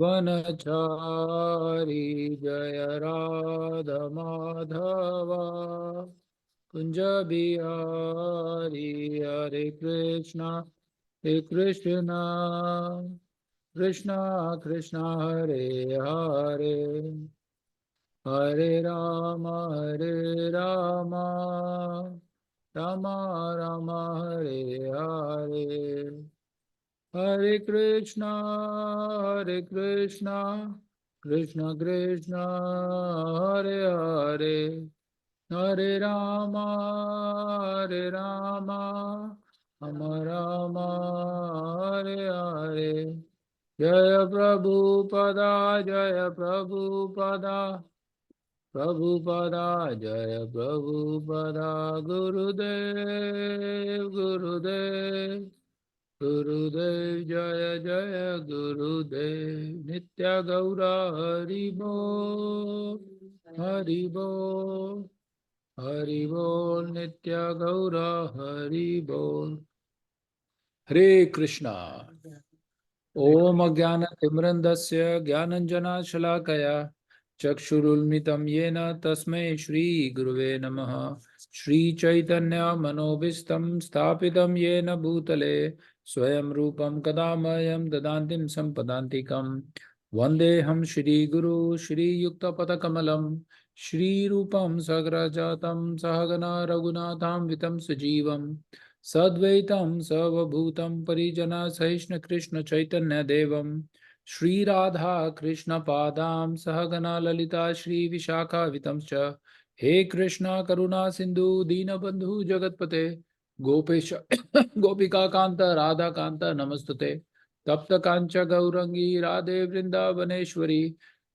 वनचारी जय राधा माधव कुंज बिहारी हरे कृष्णा कृष्णा कृष्णा हरे हरे हरे राम राम राम हरे हरे हरे कृष्णा कृष्ण कृष्ण हरे हरे हरे राम राम राम हरे हरे जय प्रभुपदा प्रभुपदा जय प्रभुपदा गुरुदेव जय जय गुरुदेव नित्य गौरा हरि बोल नित्य गौरा हरि बोल। हरे कृष्णा। ओम अज्ञानतिमिरन्धस्य ज्ञानञ्जनशलाकया चक्षुरुन्मिलितं येन तस्मै श्रीगुरुवे नमः। श्रीचैतन्यमनोभीष्टं स्थापितं येन भूतले स्वयं रूपं कदा मह्यं ददान्तिं सम्पदान्तिकं वन्देऽहं श्रीगुरु श्रीयुक्तपदकमलं श्रीरूपं सग्रजातं सहगना रघुनाथान्वितं सजीवं सद्वैतं सर्वभूतं परिजना सहिष्णु कृष्ण चैतन्य देवं श्री राधा कृष्ण पादां सहगना ललिता श्री विशाखावितं च हे कृष्ण करुणा सिंधु दीनबंधु जगतपते गोपेश गोपिका कांत राधा कांत नमस्तुते तप्त कांच गौरंगी राधे वृंदावनेश्वरी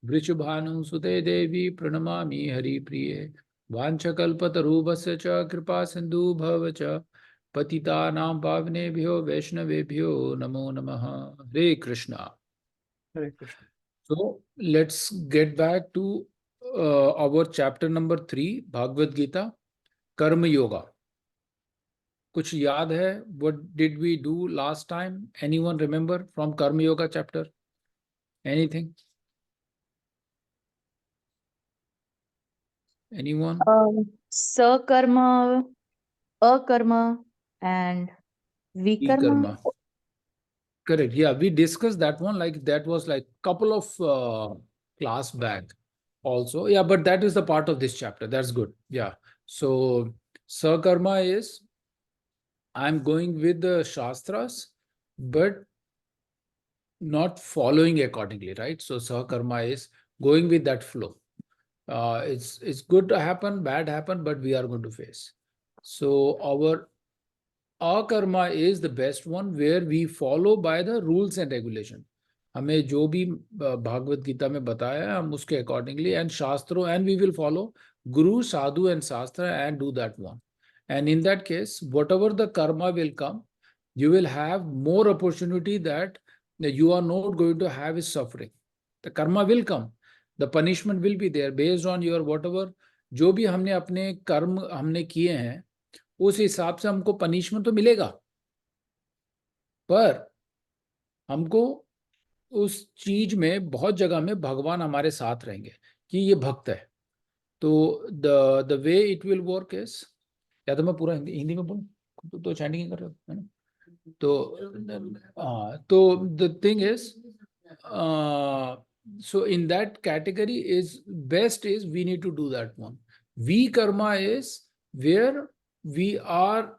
वृषभानुसुते देवी प्रणमामि हरिप्रिये वाञ्छकल्पतरुभस्य च कृपा सिंधु भव च पतितानां पावनेभ्यो वैष्णवेभ्यो नमो नमः। हरे कृष्णा। हरे Krishna. So let's get back to our chapter number 3 Bhagavad Gita कर्म योगा। कुछ याद है? What did we do last time? Anyone remember from कर्म yoga chapter? Anything? Anyone? Sakarma, akarma, and vikarma. Vikarma. Correct. Yeah, we discussed that one. Like that was like couple of class back also. Yeah, but that is the part of this chapter. That's good. Yeah. So Sakarma is I'm going with the Shastras, but not following accordingly, right? So Sakarma is going with that flow. It's good to happen, bad happen, but we are going to face. So our akarma is the best one where we follow by the rules and regulation. हमें जो भी भागवत गीता में बताया है हम उसके accordingly and शास्त्रों and we will follow guru sadhu and shastra and do that one. And in that case whatever the karma will come you will have more opportunity that you are not going to have is suffering. The karma will come, the punishment will be there based on your whatever जो भी हमने अपने कर्म हमने किए हैं उस हिसाब से हमको पनिशमेंट तो मिलेगा, पर हमको उस चीज में बहुत जगह में भगवान हमारे साथ रहेंगे कि ये भक्त है। तो the way it will work is, या तो मैं पूरा हिंदी में बोलूं तो चैंटिंग कर रहे हो है ना, तो the thing is so in that category is best is we need to do that one. Karma is where we are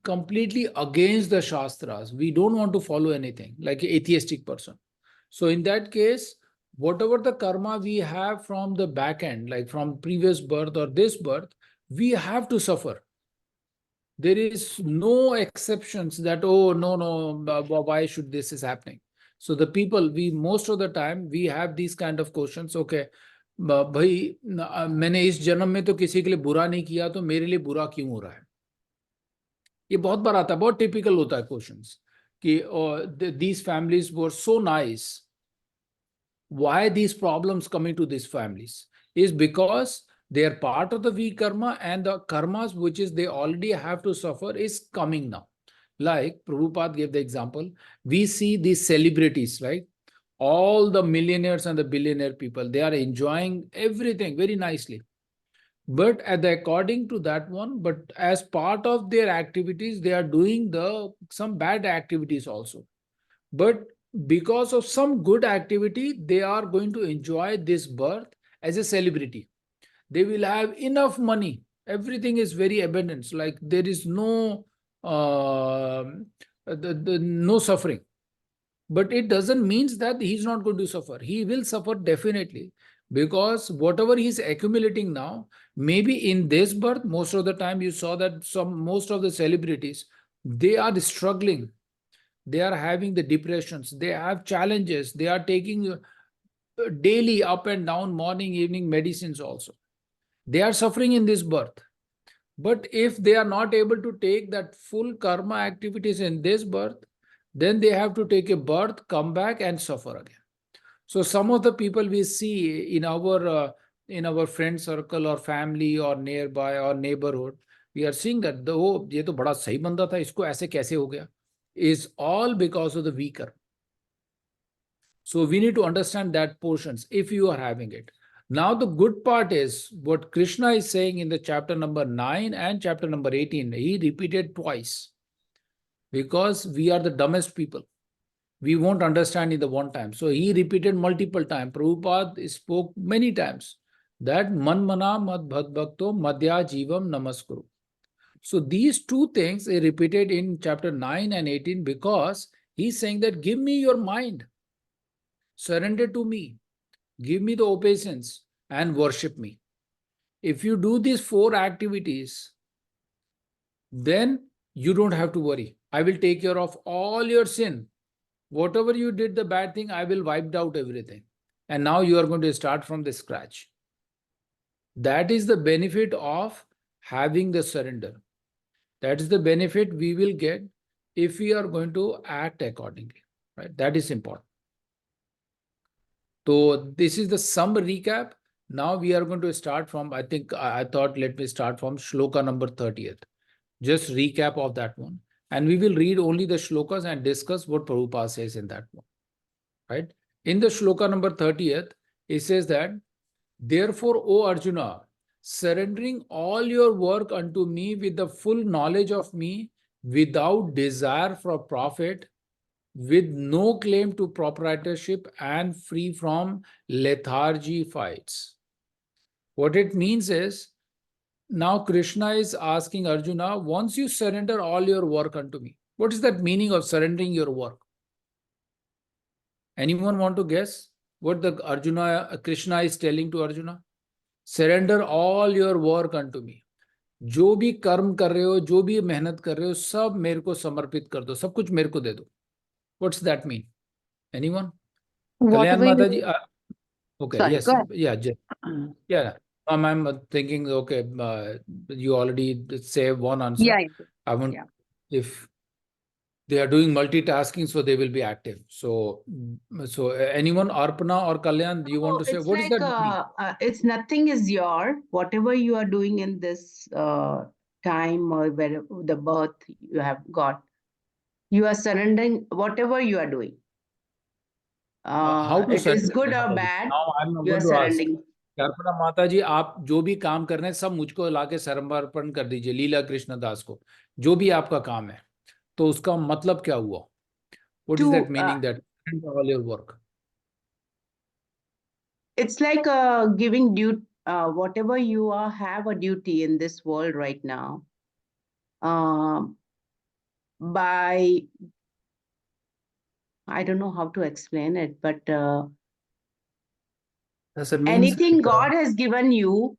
completely against the shastras, we don't want to follow anything like an atheistic person. So in that case whatever the karma we have from the back end, like from previous birth or this birth, we have to suffer. There is no exceptions that oh no why should this is happening. So the people we most of the time we have these kind of questions, okay भाई मैंने इस जन्म में तो किसी के लिए बुरा नहीं किया तो मेरे लिए बुरा क्यों हो रहा है। ये बहुत बार आता है, बहुत टिपिकल होता है क्वेश्चंस कि these families were so nice, why these problems coming to these families is because they are part of the weak karma and the karmas which is they already have to suffer is coming now. Like Prabhupada gave the example, we see these celebrities, right? All the millionaires and the billionaire people, they are enjoying everything very nicely. But according to that one, but as part of their activities, they are doing some bad activities also. But because of some good activity, they are going to enjoy this birth as a celebrity. They will have enough money. Everything is very abundant. Like there is no no suffering. But it doesn't mean that he's not going to suffer. He will suffer definitely, because whatever he's accumulating now, maybe in this birth, most of the time you saw that most of the celebrities, they are struggling. They are having the depressions. They have challenges. They are taking daily up and down, morning, evening medicines also. They are suffering in this birth. But if they are not able to take that full karma activities in this birth, then they have to take a birth, come back and suffer again. So some of the people we see in our friend circle or family or nearby or neighborhood, we are seeing that ये तो बड़ा सही बंदा था, इसको ऐसे कैसे हो गया, is all because of the weaker. So we need to understand that portions if you are having it. Now the good part is what Krishna is saying in the chapter number 9 and chapter number 18. He repeated twice because we are the dumbest people. We won't understand in the one time. So he repeated multiple times. Prabhupada spoke many times that man mana mad bhakto madhya jivam namaskuru. So these two things he repeated in chapter 9 and 18 because he's saying that give me your mind. Surrender to me. Give me the obeisance and worship me. If you do these 4 activities, then you don't have to worry. I will take care of all your sin. Whatever you did the bad thing, I will wipe out everything. And now you are going to start from the scratch. That is the benefit of having the surrender. That is the benefit we will get if we are going to act accordingly. Right? That is important. So this is the sum recap. Now we are going to start from, I thought let me start from shloka number 30th. Just recap of that one. And we will read only the shlokas and discuss what Prabhupada says in that one. Right? In the shloka number 30th, it says that, therefore, O Arjuna, surrendering all your work unto me with the full knowledge of me, without desire for profit, with no claim to proprietorship and free from lethargy fights. What it means is, now Krishna is asking Arjuna, once you surrender all your work unto me, what is that meaning of surrendering your work? Anyone want to guess what the Krishna is telling to Arjuna? Surrender all your work unto me. जो भी कर्म कर रहे हो, जो भी मेहनत कर रहे हो, सब मेरे को समर्पित कर दो, सब कुछ मेरे को दे दो. What's that mean? Anyone? Kalyan Whatever you Mata ji. Okay. Sorry, Yes. go ahead. Yeah. Yeah. I'm thinking. Okay. You already say one answer. Yeah, I want yeah. if they are doing multitasking, so they will be active. So anyone, Arpana or Kalyan, do you want to say It's what is like that? it's nothing is your whatever you are doing in this time or where the birth you have got, you are surrendering whatever you are doing. How to It is surrender? good or bad, Now I'm you are going to ask. surrendering. Arpana माता जी, आप जो भी काम कर रहे हैं सब मुझको लाके समर्पण कर दीजिए लीला कृष्ण दास को, जो भी आपका काम है. तो उसका मतलब क्या हुआ? What is that meaning that all your work? It's like giving due whatever you are have a duty in this world right now. By I don't know how to explain it, but Does it mean anything God has given you,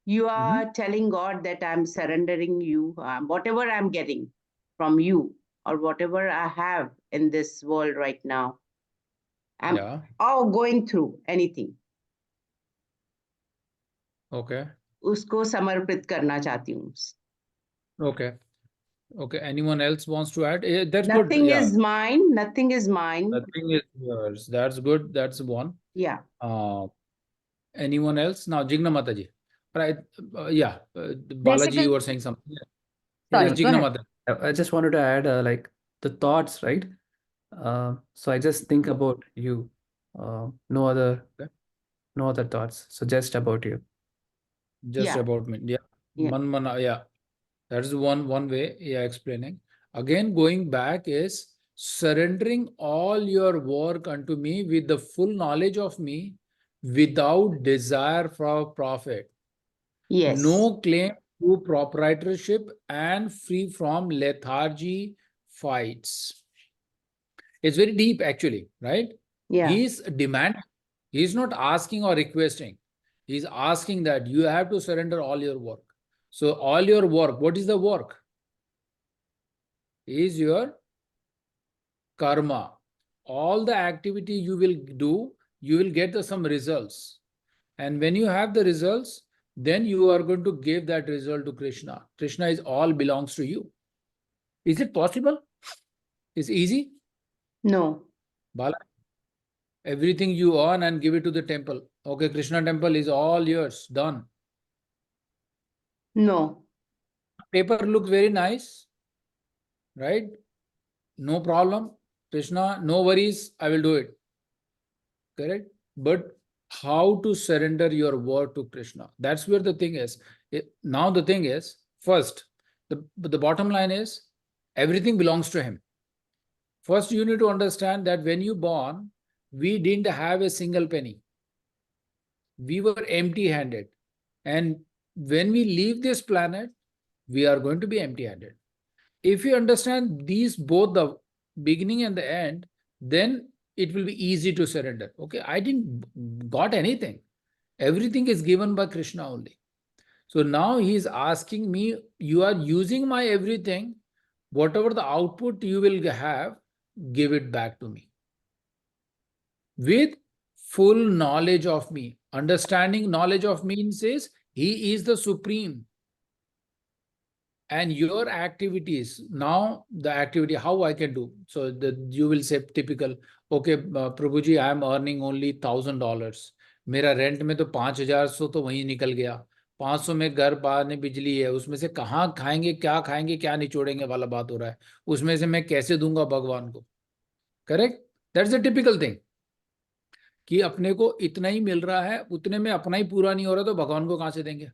you are telling God that I'm surrendering you, whatever I'm getting from you or whatever I have in this world right now. I'm all going through anything. Okay. उसको समर्पित करना चाहती हूँ. Okay. Okay. Anyone else wants to add? That's Nothing good. is mine. Nothing is mine. Nothing is yours. That's good. That's one. Yeah. Anyone else? Now, Jigna Mataji. Right. Balaji, Basically- you were saying something. Sorry, Yes, go Jigna ahead. Mata. I just wanted to add like the thoughts, right? So I just think about you. No other, Okay. no other thoughts. So just about you. Just Yeah. about me. Yeah. Yeah. Man mana, yeah. That's one way, yeah, explaining. Again, going back is surrendering all your work unto me with the full knowledge of me without desire for profit. Yes. No claim to proprietorship and free from lethargy fights. It's very deep actually, right? Yeah. He's demanding. He's not asking or requesting. He's asking that you have to surrender all your work. So all your work, what is the work? Is your karma. All the activity you will do, you will get some results. And when you have the results, then you are going to give that result to Krishna. Krishna is all belongs to you. Is it possible? Is easy? No. Bala, everything you earn and give it to the temple. Okay, Krishna temple is all yours, done. No. Paper looks very nice, right? No problem. Krishna, no worries, I will do it. Correct? But how to surrender your word to Krishna? That's where the thing is. Now the thing is, first, the bottom line is everything belongs to him. First, you need to understand that when you born, we didn't have a single penny. We were empty-handed. And when we leave this planet, we are going to be empty-handed. If you understand these both, the beginning and the end, then it will be easy to surrender. Okay, I didn't got anything. Everything is given by Krishna only. So now he is asking me, you are using my everything, whatever the output you will have, give it back to me. With full knowledge of me. Understanding knowledge of me says he is the supreme. And your activities, now the activity, how I can do. So you will say typical, okay, Prabhuji, I am earning only $1,000. मेरा rent में तो 5,000 तो वहीं निकल गया, 500 में घर पानी बिजली है, उसमें से कहाँ खाएंगे क्या निचोड़ेंगे वाला बात हो रहा है, उसमें से मैं कैसे दूंगा भगवान को. Correct? That's a typical thing कि अपने को इतना ही मिल रहा है, उतने में अपना ही पूरा नहीं हो रहा तो भगवान को कहाँ से देंगे.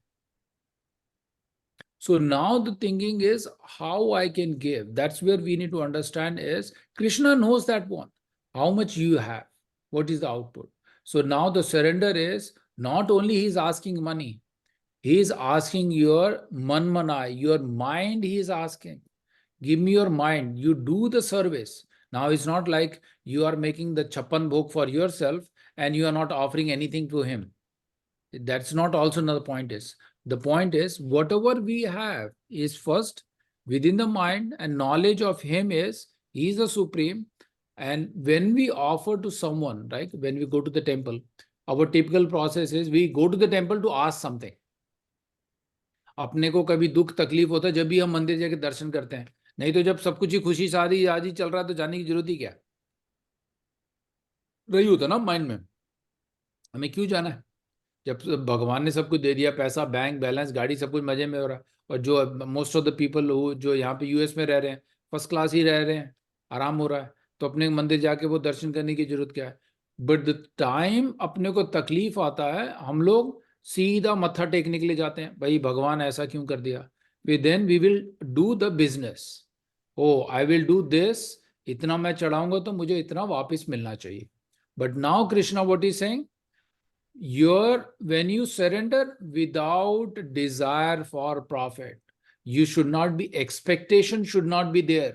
So now the thinking is how I can give. That's where we need to understand is Krishna knows that one, how much you have, what is the output. So now the surrender is not only he is asking money, he is asking your manmanai, your mind he is asking. Give me your mind, you do the service. Now it's not like you are making the chappan bhog for yourself and you are not offering anything to him. That's not also another point is. The point is whatever we have is first within the mind, and knowledge of him is he is the supreme. And when we offer to someone, right, when we go to the temple, our typical process is we go to the temple to ask something. अपने को कभी दुख तकलीफ होता है जब भी हम मंदिर जाके दर्शन करते हैं, नहीं तो जब सब कुछ ही खुशी शादी आदि चल रहा है तो जाने की जरूरत ही क्या रही होता ना माइंड में, हमें क्यों जाना है जब भगवान ने सब कुछ दे दिया, पैसा, बैंक बैलेंस, गाड़ी, सब कुछ मजे में हो रहा है. और जो मोस्ट ऑफ द पीपल जो यहाँ पे यूएस में रह रहे हैं, फर्स्ट क्लास ही रह रहे हैं, आराम हो रहा है, तो अपने मंदिर जाके वो दर्शन करने की जरूरत क्या है. बट द टाइम अपने को तकलीफ आता है, हम लोग सीधा मत्था टेकने के लिए जाते हैं, भाई भगवान ऐसा क्यों कर दिया. Then we will do the business. Oh I will do this, इतना मैं चढ़ाऊंगा तो मुझे इतना वापस मिलना चाहिए. But now Krishna what is saying, when you surrender without desire for profit, you should not be, expectation should not be there.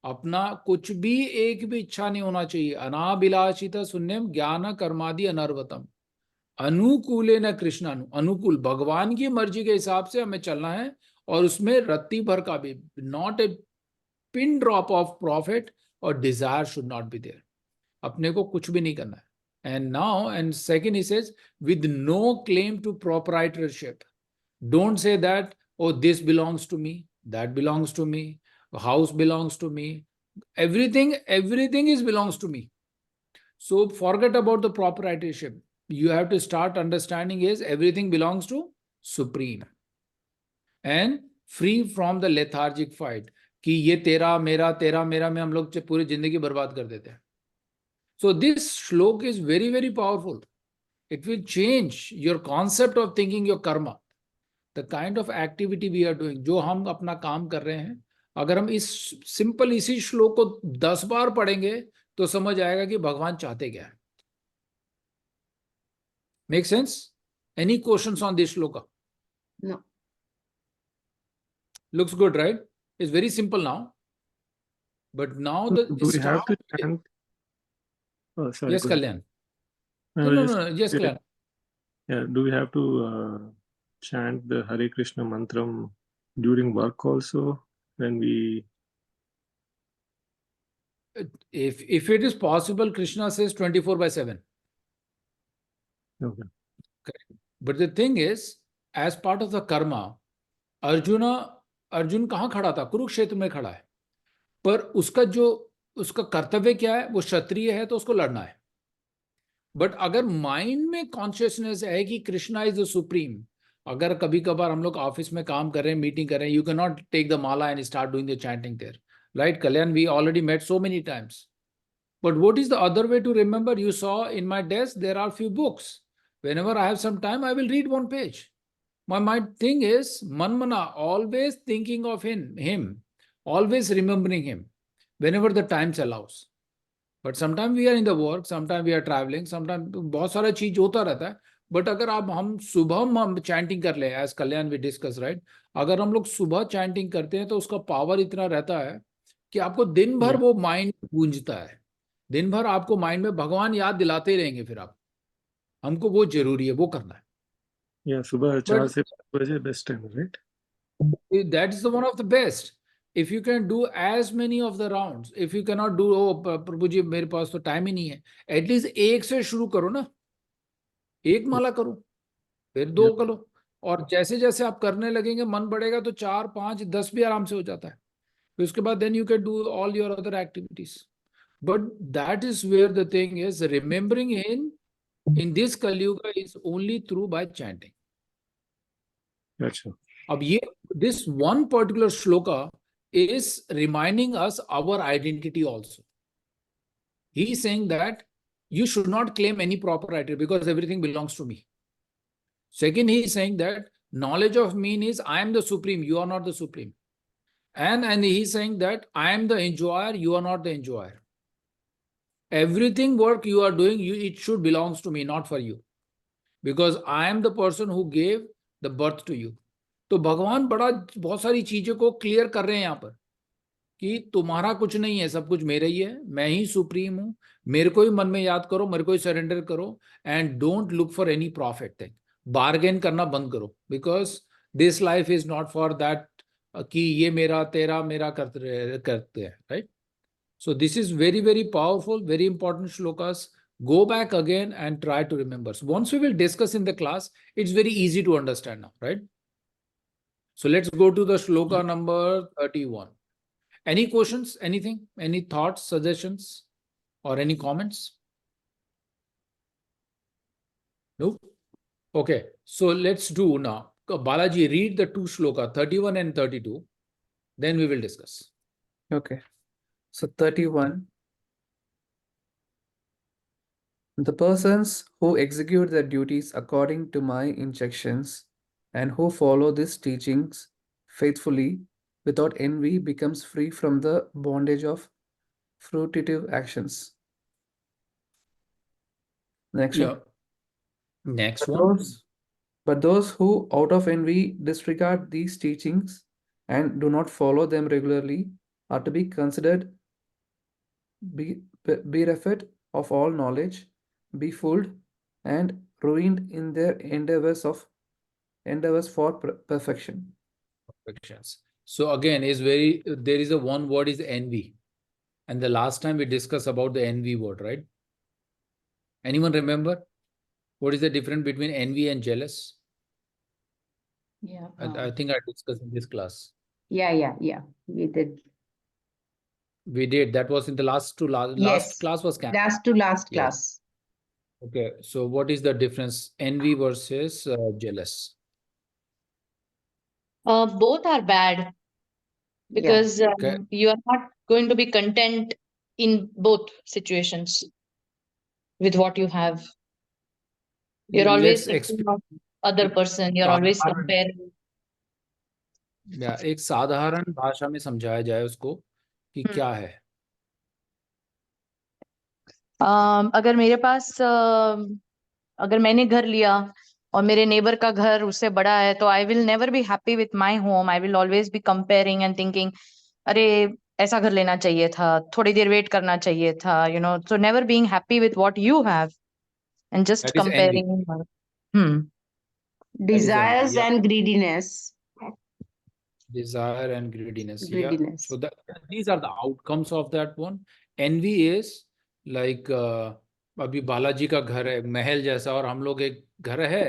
अपना कुछ भी एक भी इच्छा नहीं होना चाहिए. अनाभिलाषित शून्यम ज्ञान कर्मादि अनर्वतम अनुकूले न कृष्णानु, अनुकूल भगवान की मर्जी के हिसाब से हमें चलना है, और उसमें रत्ती भर का भी, not a pin drop of profit और desire should not be there. अपने को कुछ भी नहीं करना है. And now, and second, he says, with no claim to proprietorship. Don't say that, oh, this belongs to me, that belongs to me, house belongs to me. Everything is belongs to me. So forget about the proprietorship. You have to start understanding is everything belongs to Supreme. And free from the lethargic fight कि ये तेरा मेरा में हम लोग पूरी जिंदगी बर्बाद कर देते हैं. So this shlok is very, very powerful. It will change your concept of thinking your karma. The kind of activity we are doing, जो हम अपना काम कर रहे हैं, अगर हम इस सिंपल इसी श्लोक को 10 बार पढ़ेंगे तो समझ आएगा कि भगवान चाहते क्या है. Make sense? Any questions on this shloka? No. Looks good, right? It's very simple now. But now the Do we have to chant? Oh, sorry. Yes, go ahead. Kalyan. I No, was no, just- no, no. Yes, yeah, Kalyan. Yeah, do we have to chant the Hare Krishna mantram during work also when we? If it is possible, Krishna says 24/7. Okay. But the thing is, as part of the karma, Arjun कहाँ खड़ा था? कुरुक्षेत्र में खड़ा है. पर उसका कर्तव्य क्या है? वो क्षत्रिय है तो उसको लड़ना है. बट अगर माइंड में कॉन्शियसनेस है कि कृष्णा इज द सुप्रीम, अगर कभी कभार हम लोग ऑफिस में काम कर रहे हैं, मीटिंग कर रहे हैं, you can not take the mala and start doing the chanting there, right Kalyan? We already met so many times. But what is the other way to remember? You saw in my desk there are few books. Whenever I have some time, I will read one page. My thing is manmana, always thinking of him, always remembering him whenever the time allows. But sometimes we are in the work, sometimes we are traveling, sometimes बहुत सारा चीज होता रहता है. But अगर आप हम सुबह चैंटिंग कर ले, as Kalyan we discuss, right? अगर हम लोग सुबह चैंटिंग करते हैं तो उसका पावर इतना रहता है कि आपको दिन भर वो माइंड गूंजता है. दिन भर आपको माइंड में भगवान याद दिलाते ही रहेंगे. फिर आप हमको वो जरूरी है, वो करना है. Yeah, सुबह 4 से 5 बजे best time, right? That is the one of the best. If you can do as many of the rounds, if you cannot do, oh प्रभु जी मेरे पास तो टाइम ही नहीं है, एटलीस्ट एक से शुरू करो ना. एक माला करो, फिर 2 करो, और जैसे जैसे आप करने लगेंगे मन बढ़ेगा तो 4, 5, 10 भी आराम से हो जाता है. फिर उसके बाद then you can do all your other activities. But that is where the thing is, remembering in this Kali Yuga is only through by chanting. Gotcha. अब ये this one particular shloka is reminding us our identity also. He is saying that you should not claim any proper identity because everything belongs to me. Second, he is saying that knowledge of me is I am the supreme, you are not the supreme. And he is saying that I am the enjoyer, you are not the enjoyer. Everything work you are doing, it should belongs to me, not for you. Because I am the person who gave the birth to you. तो भगवान बहुत सारी चीजों को clear कर रहे हैं यहाँ पर कि तुम्हारा कुछ नहीं है, सब कुछ मेरा ही है, मैं ही सुप्रीम हूँ. मेरे को ही मन में याद करो, मेरे को ही सरेंडर करो, and don't look for any profit thing. Bargain करना बंद करो, because this life is not for that कि ये मेरा तेरा मेरा करते हैं, right? So this is very, very powerful, very important shlokas. Go back again and try to remember. So once we will discuss in the class, it's very easy to understand now, right? So let's go to the shloka number 31. Any questions, anything, any thoughts, suggestions, or any comments? No? Okay, so let's do now. Balaji, read the 2 shloka, 31 and 32. Then we will discuss. Okay. So 31. The persons who execute their duties according to my instructions and who follow these teachings faithfully without envy becomes free from the bondage of fruitive actions. Next one. Next But one. those who out of envy disregard these teachings and do not follow them regularly are to be considered bereft of all knowledge, befooled, and ruined in their endeavors for perfection. Perfections. So again, there is a one word is envy. And the last time we discussed about the envy word, right? Anyone remember? What is the difference between envy and jealous? Yeah. I think I discussed in this class. Yeah. We did. We did. That was in the last Yes. class was cancelled. Last to last Yes. class. Okay. So what is the difference? Envy versus jealous. Both are bad because Okay. you are not going to be content in both situations with what you have. You're always Let's thinking explain. of other person. You're always साधारण comparing. या एक साधारण भाषा में समझाया जाए उसको कि क्या है. अगर मेरे पास अगर मैंने घर लिया और मेरे नेबर का घर उससे बड़ा है तो I will never be happy with my home. I will always be comparing and thinking अरे ऐसा घर लेना चाहिए था, थोड़ी देर वेट करना चाहिए था, so never being happy with what you have and just That is envy. Comparing. That is envy. Desires Yeah. and greediness. Desire and greediness. Yeah. Greediness. So these are the outcomes of that one. Envy is like अभी बालाजी का घर है महल जैसा और हम लोग एक घर है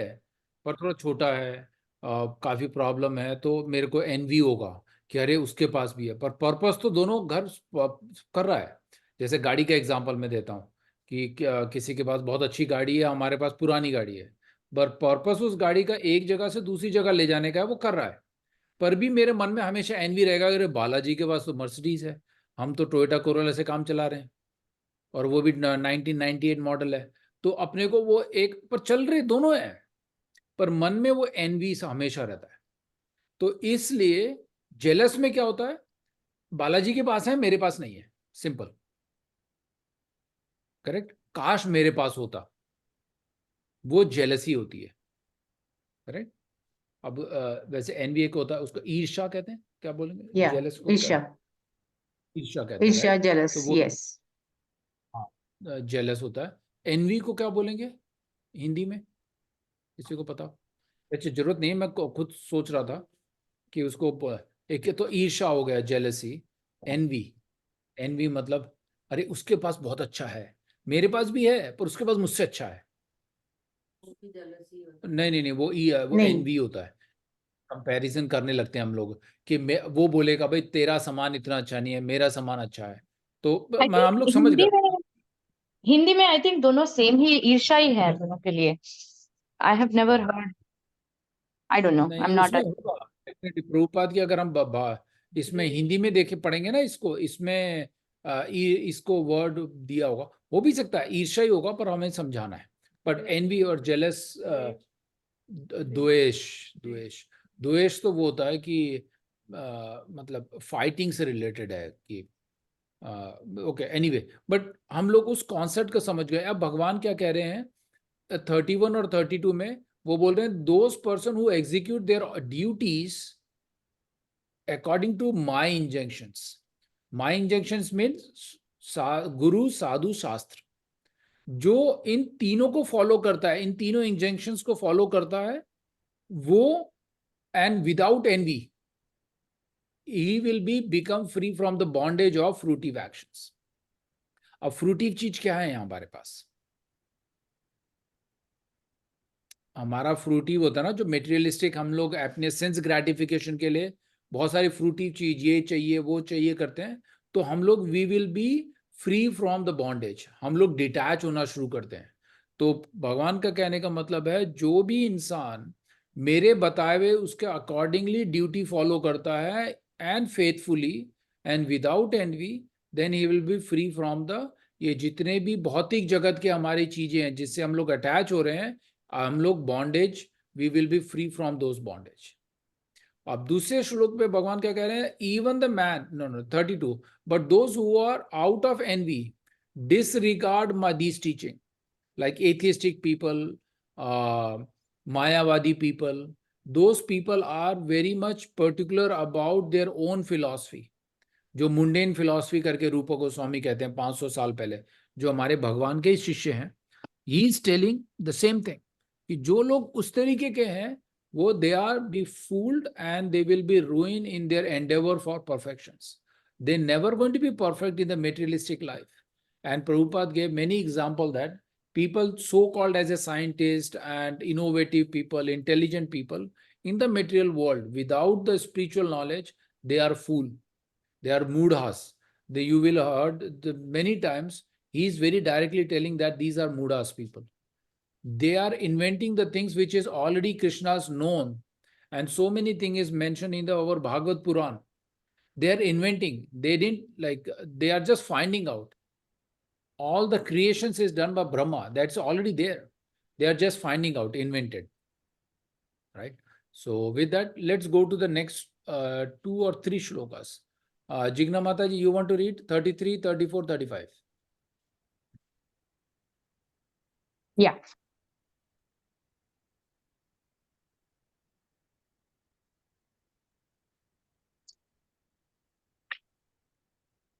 पर थोड़ा छोटा है, काफी प्रॉब्लम है, तो मेरे को एनवी होगा कि अरे उसके पास भी है, पर पर्पस तो दोनों घर कर रहा है. जैसे गाड़ी का एग्जांपल मैं देता हूँ कि किसी के पास बहुत अच्छी गाड़ी है, हमारे पास पुरानी गाड़ी है, पर पर्पस उस गाड़ी का एक जगह से दूसरी जगह ले जाने का है, वो कर रहा है. पर भी मेरे मन में हमेशा एनवी रहेगा, अरे बालाजी के पास तो मर्सिडीज है, हम तो टोयोटा कोरोला से काम चला रहे हैं और वो भी 1998 मॉडल है. तो अपने को वो एक पर चल रहे दोनों है, पर मन में वो एनवी हमेशा रहता है. तो इसलिए जेलस में क्या होता है, बालाजी के पास है मेरे पास नहीं है, सिंपल. करेक्ट. काश मेरे पास होता, वो जेलसी होती है. करेक्ट. अब वैसे एनवी एक होता है, उसको ईर्ष्या कहते हैं, क्या बोलेंगे? Yeah. जेलस को क्या? Isha. ईर्ष्या कहते हैं, Isha, right? तो jealous. वो Yes. जेलस होता है. एनवी को क्या बोलेंगे हिंदी में, किसी को पता? अच्छा, जरूरत नहीं, मैं खुद सोच रहा था कि उसको एक तो ईर्ष्या हो गया, जेलसी. एनवी, एनवी मतलब अरे उसके पास बहुत अच्छा है, मेरे पास भी है पर उसके पास मुझसे अच्छा है. नहीं नहीं नहीं, वो वो नहीं. एनवी होता है. कंपैरिजन करने लगते हैं हम लोग कि वो बोलेगा भाई तेरा सामान इतना अच्छा नहीं है, मेरा सामान अच्छा है, तो I think हम लोग समझ गए. हिंदी में आई थिंक दोनों सेम ही, ईर्ष्या ही है दोनों के लिए. I have never heard. I don't know, I am नहीं, नॉट. उसमें होगा डेफिनेटली प्रभुपाद की, अगर हम इसमें हिंदी में देखे पढ़ेंगे ना इसको, इसमें इसको वर्ड दिया होगा, हो भी सकता है ईर्ष्या ही होगा, पर हमें समझाना है. बट एनवी और जेलस, द्वेष, द्वेष, द्वेष तो वो होता है कि मतलब फाइटिंग से रिलेटेड है कि ओके एनीवे. बट हम लोग उस कॉन्सेप्ट को समझ गए. अब भगवान क्या कह रहे हैं 31 और 32 में, वो बोल रहे हैं those person who execute their duties according to my injunctions. My injunctions means guru, sadhu, शास्त्र. जो इन तीनों को फॉलो करता है, इन तीनों इंजंक्शंस को फॉलो करता है, वो and without envy he will become free from the bondage of fruitive actions. अब फ्रूटिव चीज क्या है यहाँ हमारे पास? हमारा फ्रूटिव होता है ना जो मेटेरियलिस्टिक, हम लोग अपने सेंस ग्रेटिफिकेशन के लिए बहुत सारी फ्रूटिव चीज, ये चाहिए वो चाहिए करते हैं, तो हम लोग we will be free from the bondage, हम लोग डिटैच होना शुरू करते हैं. तो भगवान का कहने का मतलब है जो भी इंसान मेरे बताए हुए उसके अकॉर्डिंगली ड्यूटी फॉलो करता है and faithfully and without envy, then he will be free from the, ये जितने भी भौतिक जगत के हमारी चीजें हैं जिससे हम लोग अटैच हो रहे हैं, हम लोग bondage, we will be free from those bondage. अब दूसरे श्लोक पे भगवान क्या कह रहे हैं, even the man, no 32, but those who are out of envy disregard my this teaching, like atheistic people, Mayavadi people, those people are very much particular about their own philosophy. जो मुंडेन फिलॉसफी करके रूपा गोस्वामी कहते हैं 500 साल पहले, जो हमारे भगवान के शिष्य हैं, he is telling the same thing कि जो लोग उस तरीके के हैं वो they are be fooled and they will be ruined in their endeavor for perfections. They never going to be perfect in the materialistic life. And Prabhupada gave many examples that people so-called as a scientist and innovative people, intelligent people in the material world, without the spiritual knowledge, they are fool. They are mudhas. You will heard many times, he is very directly telling that these are mudhas people. They are inventing the things which is already Krishna's known, And so many things is mentioned in our Bhagavad Puran. They are inventing. They didn't like, they are just finding out. All the creations is done by Brahma. That's already there. They are just finding out, invented. Right? So with that, let's go to the next 2 or 3 shlokas. Jigna Mataji, you want to read 33, 34, 35? Yeah.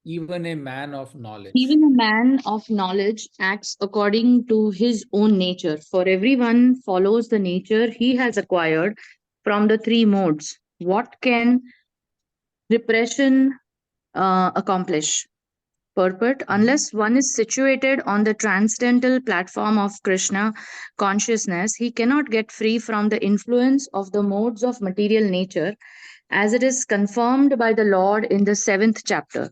Even a man of knowledge. Even a man of knowledge acts according to his own nature, for everyone follows the nature he has acquired from the 3 modes. What can repression accomplish? Purport: unless one is situated on the transcendental platform of Krishna consciousness, he cannot get free from the influence of the modes of material nature, as it is confirmed by the Lord in the 7th chapter.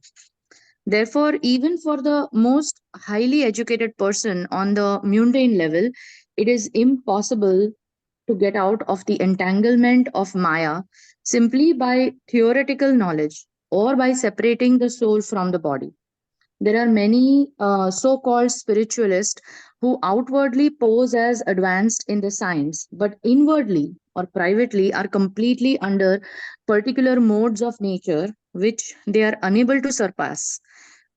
Therefore, even for the most highly educated person on the mundane level, it is impossible to get out of the entanglement of Maya simply by theoretical knowledge or by separating the soul from the body. There are many so called spiritualists who outwardly pose as advanced in the science, but inwardly or privately are completely under particular modes of nature which they are unable to surpass.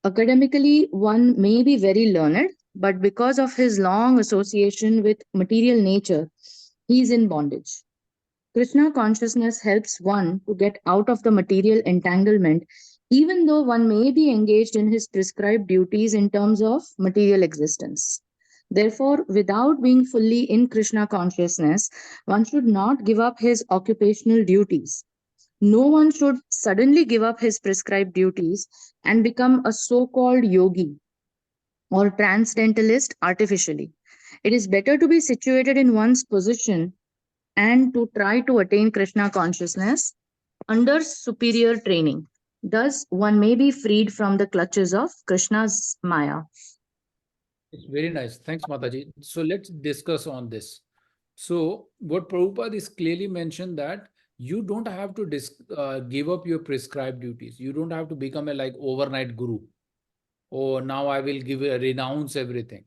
Academically, one may be very learned, but because of his long association with material nature, he is in bondage. Krishna consciousness helps one to get out of the material entanglement, even though one may be engaged in his prescribed duties in terms of material existence. Therefore, without being fully in Krishna consciousness, one should not give up his occupational duties. No one should suddenly give up his prescribed duties and become a so called yogi or transcendentalist artificially. It is better to be situated in one's position and to try to attain Krishna consciousness under superior training. Thus, one may be freed from the clutches of Krishna's Maya. It's very nice. Thanks, Mataji. So let's discuss on this. So what Prabhupada is clearly mentioned that you don't have to give up your prescribed duties. You don't have to become a like overnight guru. Oh, now I will renounce everything.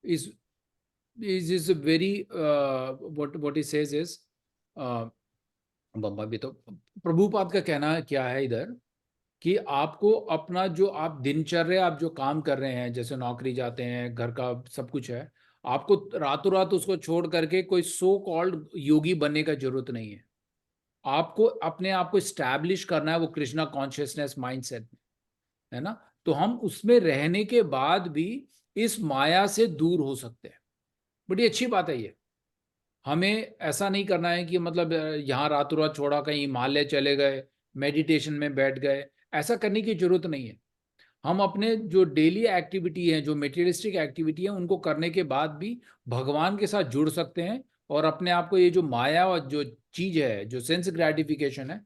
Is a very what he says is बम्बा भी तो प्रभुपाद का कहना क्या है इधर कि आपको अपना जो आप दिनचर्या आप जो काम कर रहे हैं जैसे नौकरी जाते हैं घर का सब कुछ है आपको रातों रात उसको छोड़ करके कोई सो कॉल्ड योगी बनने का जरूरत नहीं है आपको अपने आप को स्टैब्लिश करना है वो कृष्णा कॉन्शियसनेस माइंडसेट में है ना तो हम उसमें रहने के बाद भी इस माया से दूर हो सकते हैं बड़ी अच्छी बात है ये हमें ऐसा नहीं करना है कि मतलब यहाँ रातों रात छोड़ा कहीं हिमालय चले गए मेडिटेशन में बैठ गए ऐसा करने की जरूरत नहीं है हम अपने जो डेली एक्टिविटी है जो मेटेरियलिस्टिक एक्टिविटी है उनको करने के बाद भी भगवान के साथ जुड़ सकते हैं और अपने आप को ये जो माया और जो चीज है जो सेंस ग्रेटिफिकेशन है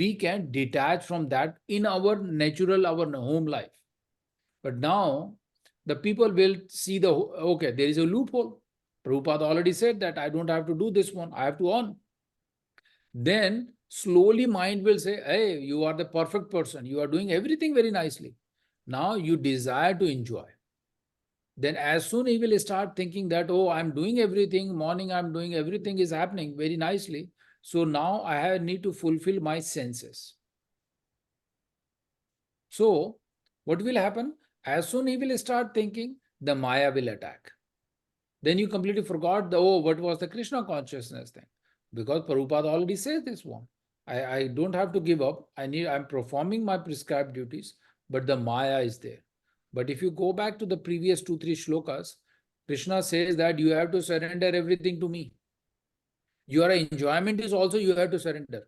we can detach from that in our natural our home life but now the people will see the okay there is a loop hole Prabhupada already said that I don't have to do this one, I have to on. Then slowly mind will say, hey, you are the perfect person. You are doing everything very nicely. Now you desire to enjoy. Then as soon he will start thinking that, oh, I'm doing everything, morning I'm doing everything is happening very nicely. So now I need to fulfill my senses. So what will happen? As soon he will start thinking, the Maya will attack. Then you completely forgot what was the Krishna consciousness thing? Because Prabhupada already says this one. I don't have to give up. I'm performing my prescribed duties, but the Maya is there. But if you go back to the previous 2-3 shlokas, Krishna says that you have to surrender everything to me. Your enjoyment is also you have to surrender.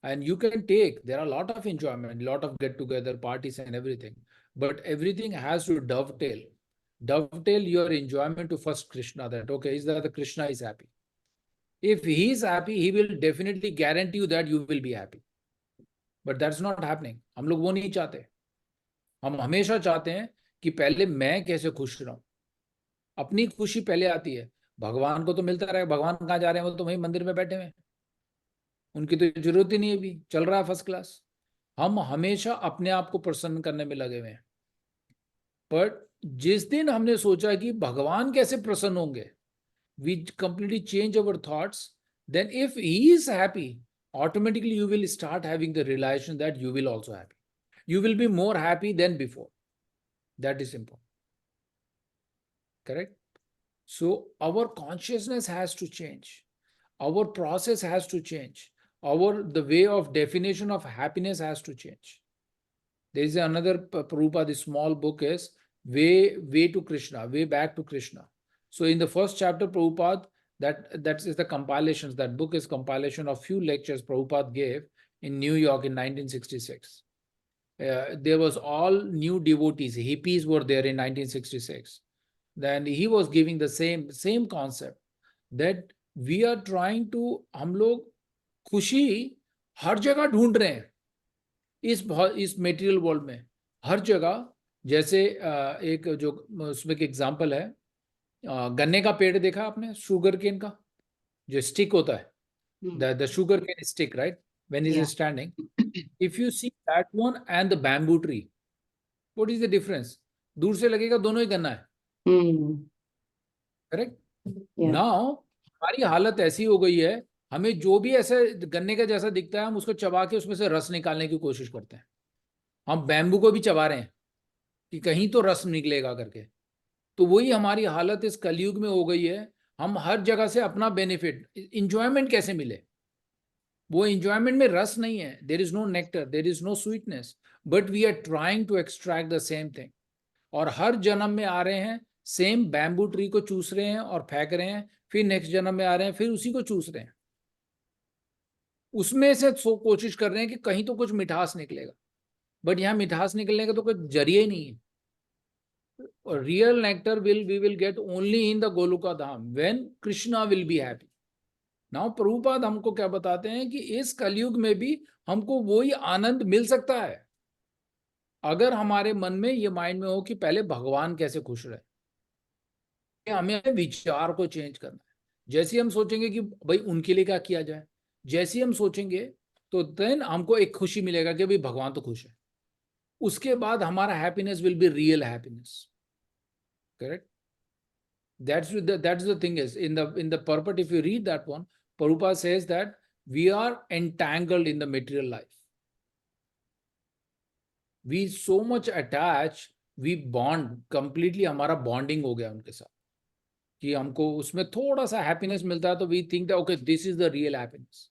And you can take, there are a lot of enjoyment, a lot of get-together parties and everything. But everything has to dovetail your enjoyment to first Krishna, that okay, is that the Krishna is happy. If he is happy, he will definitely guarantee you that you will be happy. But that's not happening. हम लोग वो नहीं चाहते. हम हमेशा चाहते हैं कि पहले मैं कैसे खुश रहूं. अपनी खुशी पहले आती है. भगवान को तो मिलता रहेगा, भगवान कहाँ जा रहे हैं, वो तो वहीं मंदिर में बैठे हुए हैं, उनकी तो जरूरत ही नहीं है, अभी चल रहा है फर्स्ट क्लास। हम हमेशा अपने आप को प्रसन्न करने में लगे हुए हैं, पर जिस दिन हमने सोचा कि भगवान कैसे प्रसन्न होंगे, we completely change our thoughts, then if he is happy, automatically you will start having the realization that you will also happy. You will be more happy than before. That is important. Correct? So our consciousness has to change. Our process has to change. The way of definition of happiness has to change. There is another Prabhupada, the small book is Way to Krishna, Way Back to Krishna. So in the first chapter, Prabhupada, that is the compilations. That book is compilation of few lectures Prabhupada gave in New York in 1966. There was all new devotees, hippies were there in 1966. Then he was giving the same concept that we are trying to, हम लोग खुशी हर जगह ढूंढ रहे हैं इस material world में, हर जगह। जैसे एक जो उसमें एक एग्जांपल है, गन्ने का पेड़ देखा आपने, शुगर केन का जो स्टिक होता है, the sugar cane stick, right? When it Yeah. is standing, if you see that one and the bamboo tree, what is the difference? दूर से लगेगा दोनों ही गन्ना है, करेक्ट? Yeah. नाउ हमारी हालत ऐसी हो गई है, हमें जो भी ऐसे गन्ने का जैसा दिखता है हम उसको चबा के उसमें से रस निकालने की कोशिश करते हैं। हम बैम्बू को भी चबा रहे हैं कि कहीं तो रस निकलेगा करके। तो वही हमारी हालत इस कलयुग में हो गई है। हम हर जगह से अपना बेनिफिट, इंजॉयमेंट कैसे मिले, वो इंजॉयमेंट में रस नहीं है, there is no nectar, there is no sweetness, but we are trying to extract the same thing. और हर जन्म में आ रहे हैं, सेम बैम्बू ट्री को चूस रहे हैं और फेंक रहे हैं, फिर नेक्स्ट जन्म में आ रहे हैं, फिर उसी को चूस रहे हैं, उसमें से कोशिश कर रहे हैं कि कहीं तो कुछ मिठास निकलेगा, बट यहाँ मिठास निकलने का तो कोई जरिया ही नहीं है। Real nectar we will get only in the Goloka Dham when Krishna will be happy. Now Prabhupada हमको क्या बताते हैं कि इस कलयुग में भी हमको वही आनंद मिल सकता है अगर हमारे मन में ये माइंड में हो कि पहले भगवान कैसे खुश रहे। हमें विचार को चेंज करना है। जैसे ही हम सोचेंगे कि भाई उनके लिए क्या किया जाए, जैसे ही हम सोचेंगे तो देन हमको एक खुशी मिलेगा कि भाई भगवान तो खुश है। उसके बाद हमारा happiness will be real happiness, correct? That's the thing is in the purport, if you read that one, Prabhupada says that we are entangled in the material life. We so much attach, we bond completely, हमारा bonding हो गया उनके साथ कि हमको उसमें थोड़ा सा happiness मिलता है तो we think that okay, this is the real happiness.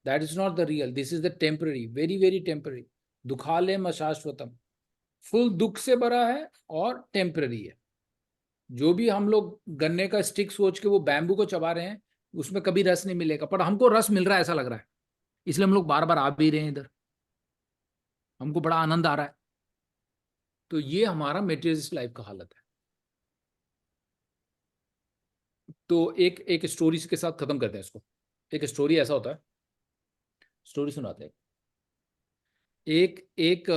That is not the real, this is the temporary, very very temporary. दुखालयम अशाश्वतम, फुल दुख से भरा है और टेम्पररी है। जो भी हम लोग गन्ने का स्टिक सोच के वो बैम्बू को चबा रहे हैं, उसमें कभी रस नहीं मिलेगा, पर हमको रस मिल रहा है ऐसा लग रहा है, इसलिए हम लोग बार बार आ भी रहे हैं इधर, हमको बड़ा आनंद आ रहा है। तो ये हमारा मेटेरियलिस्ट लाइफ का हालत है। तो एक स्टोरी के साथ खत्म करते हैं इसको। एक स्टोरी ऐसा होता है, स्टोरी सुनाते हैं। एक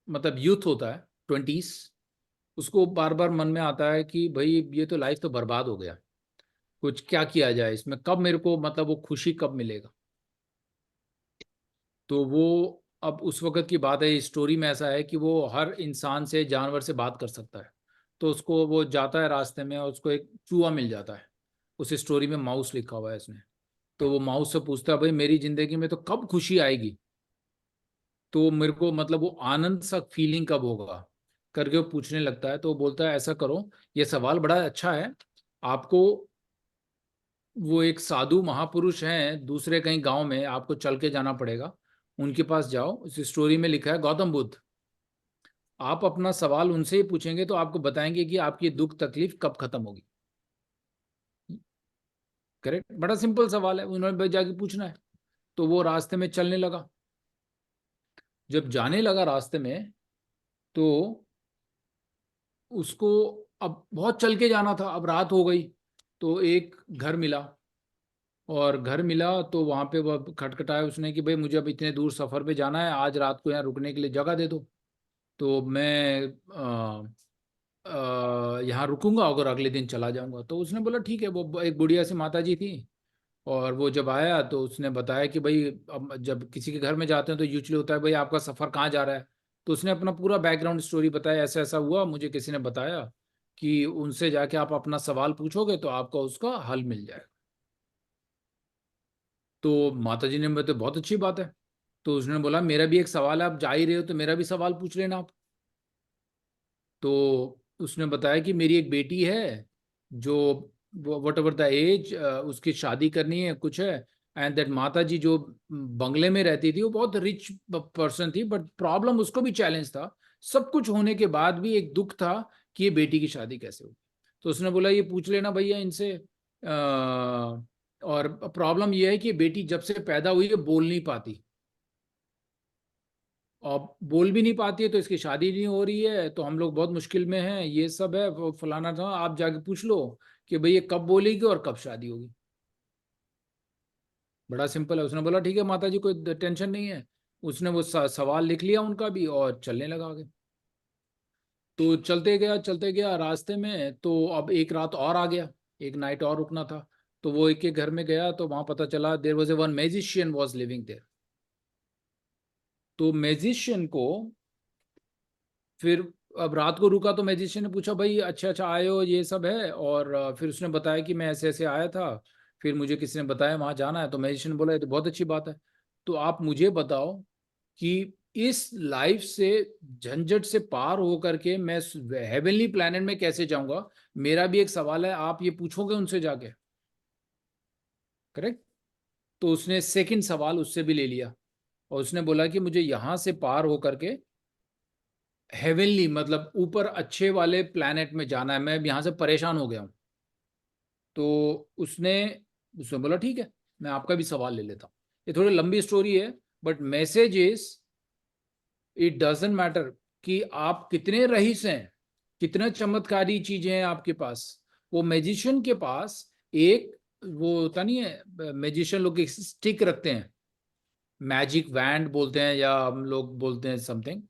मतलब यूथ होता है 20s, उसको बार बार मन में आता है कि भाई ये तो लाइफ तो बर्बाद हो गया, कुछ क्या किया जाए इसमें, कब मेरे को मतलब वो खुशी कब मिलेगा। तो वो अब उस वक्त की बात है, स्टोरी में ऐसा है कि वो हर इंसान से, जानवर से बात कर सकता है। तो उसको वो जाता है रास्ते में और उसको एक चूहा मिल जाता है, उस स्टोरी में माउस लिखा हुआ है इसमें। तो वो माउस से पूछता है भाई मेरी जिंदगी में तो कब खुशी आएगी, तो मेरे को मतलब वो आनंद सा फीलिंग कब होगा करके वो पूछने लगता है। तो वो बोलता है ऐसा करो, ये सवाल बड़ा अच्छा है, आपको वो एक साधु महापुरुष हैं दूसरे कहीं गांव में, आपको चल के जाना पड़ेगा, उनके पास जाओ। इस स्टोरी में लिखा है गौतम बुद्ध, आप अपना सवाल उनसे ही पूछेंगे तो आपको बताएंगे कि आपकी दुख तकलीफ कब खत्म होगी। करेक्ट, बड़ा सिंपल सवाल है, उन्होंने जाके पूछना है। तो वो रास्ते में चलने लगा, जब जाने लगा रास्ते में तो उसको अब बहुत चल के जाना था, अब रात हो गई। तो एक घर मिला, और घर मिला तो वहाँ पे वह खटखटाया उसने कि भाई मुझे अब इतने दूर सफ़र पे जाना है, आज रात को यहाँ रुकने के लिए जगह दे दो। तो मैं यहाँ रुकूंगा अगर अगले दिन चला जाऊंगा। तो उसने बोला ठीक है। वो एक बुढ़िया सी माता जी थी, और वो जब आया तो उसने बताया कि भाई अब जब किसी के घर में जाते हैं तो यूजुअली होता है भाई आपका सफ़र कहाँ जा रहा है। तो उसने अपना पूरा बैकग्राउंड स्टोरी बताया, ऐसा ऐसा हुआ, मुझे किसी ने बताया कि उनसे जाके आप अपना सवाल पूछोगे तो आपको उसका हल मिल जाएगा। तो माता जी ने बताया तो बहुत अच्छी बात है। तो उसने बोला मेरा भी एक सवाल है, आप जा ही रहे हो तो मेरा भी सवाल पूछ लेना आप। तो उसने बताया कि मेरी एक बेटी है जो वट एवर द एज, उसकी शादी करनी है कुछ है। एंड दैट माता जी जो बंगले में रहती थी वो बहुत रिच पर्सन थी, बट प्रॉब्लम उसको भी चैलेंज था। सब कुछ होने के बाद भी एक दुख था कि ये बेटी की शादी कैसे होगी। तो उसने बोला ये पूछ लेना भैया इनसे। और प्रॉब्लम ये है कि बेटी जब से पैदा हुई है बोल नहीं पाती, और बोल भी नहीं पाती है तो इसकी शादी नहीं हो रही है, तो हम लोग बहुत मुश्किल में हैं, ये सब है वो फलाना था। आप जाके पूछ लो कि भाई ये कब बोलेगी और कब शादी होगी। बड़ा सिंपल है। उसने बोला ठीक है माता जी कोई टेंशन नहीं है। उसने वो सवाल लिख लिया उनका भी और चलने लगा आगे। तो चलते गया रास्ते में, तो अब एक रात और आ गया, एक नाइट और रुकना था। तो वो एक के घर में गया तो वहां पता चला there was a one magician was living there. तो मैजिशियन को फिर अब रात को रुका तो मैजिशियन ने पूछा भाई अच्छा अच्छा आए हो ये सब है, और फिर उसने बताया कि मैं ऐसे ऐसे आया था, फिर मुझे किसी ने बताया वहां जाना है। तो मैजिशियन ने बोला ये तो बहुत अच्छी बात है, तो आप मुझे बताओ कि इस लाइफ से झंझट से पार होकर के मैं हेवनली प्लैनेट में कैसे जाऊंगा। मेरा भी एक सवाल है, आप ये पूछोगे उनसे जाके, करेक्ट। तो उसने सेकंड सवाल उससे भी ले लिया, और उसने बोला कि मुझे यहां से पार होकर के हेवनली मतलब ऊपर अच्छे वाले प्लैनेट में जाना है, मैं यहाँ से परेशान हो गया हूँ। तो उसने उसने बोला ठीक है मैं आपका भी सवाल ले लेता हूँ। ये थोड़ी लंबी स्टोरी है, but message is it doesn't matter कि आप कितने रईस हैं, कितने चमत्कारी चीजें हैं आपके पास। वो मैजिशियन के पास एक वो होता नहीं है, मैजिशियन लोग एक स्टिक रखते हैं, मैजिक वैंड बोलते हैं या हम लोग बोलते हैं something.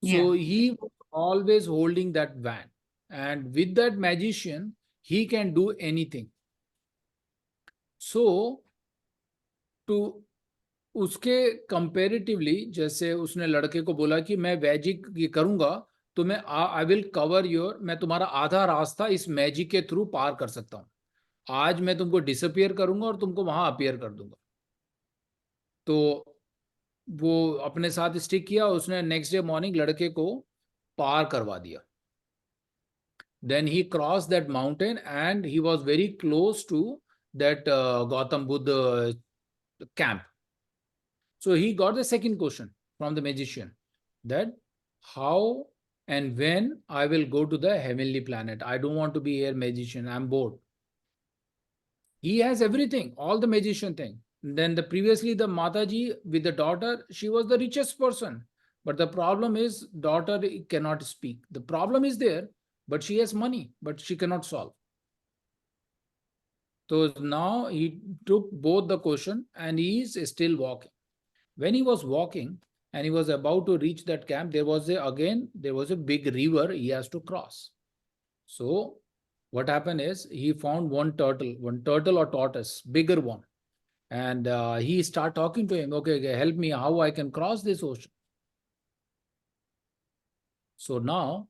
So Yeah. he was always holding that van, and with that magician, he can do anything. So to उसके कंपेरेटिवली, जैसे उसने लड़के को बोला कि मैं मैजिक ये करूंगा तो मैं आई विल कवर योर, मैं तुम्हारा आधा रास्ता इस मैजिक के थ्रू पार कर सकता हूँ। आज मैं तुमको डिसअपियर करूंगा और तुमको वहां अपियर कर दूंगा। तो वो अपने साथ स्टिक किया, उसने नेक्स्ट डे मॉर्निंग लड़के को पार करवा दिया। Then he crossed that mountain and he was very close to that Gautam Buddha camp. So he got the second question from the magician, that how and when I will go to the heavenly planet. I don't want to be here magician, I'm bored. He has everything, all the magician thing. Then previously the Mataji with the daughter, she was the richest person. But the problem is daughter cannot speak. The problem is there, but she has money, but she cannot solve. So now he took both the question and he is still walking. When he was walking and he was about to reach that camp, there was a big river he has to cross. So what happened is he found one turtle or tortoise, bigger one. And he started talking to him, okay, help me how I can cross this ocean. So now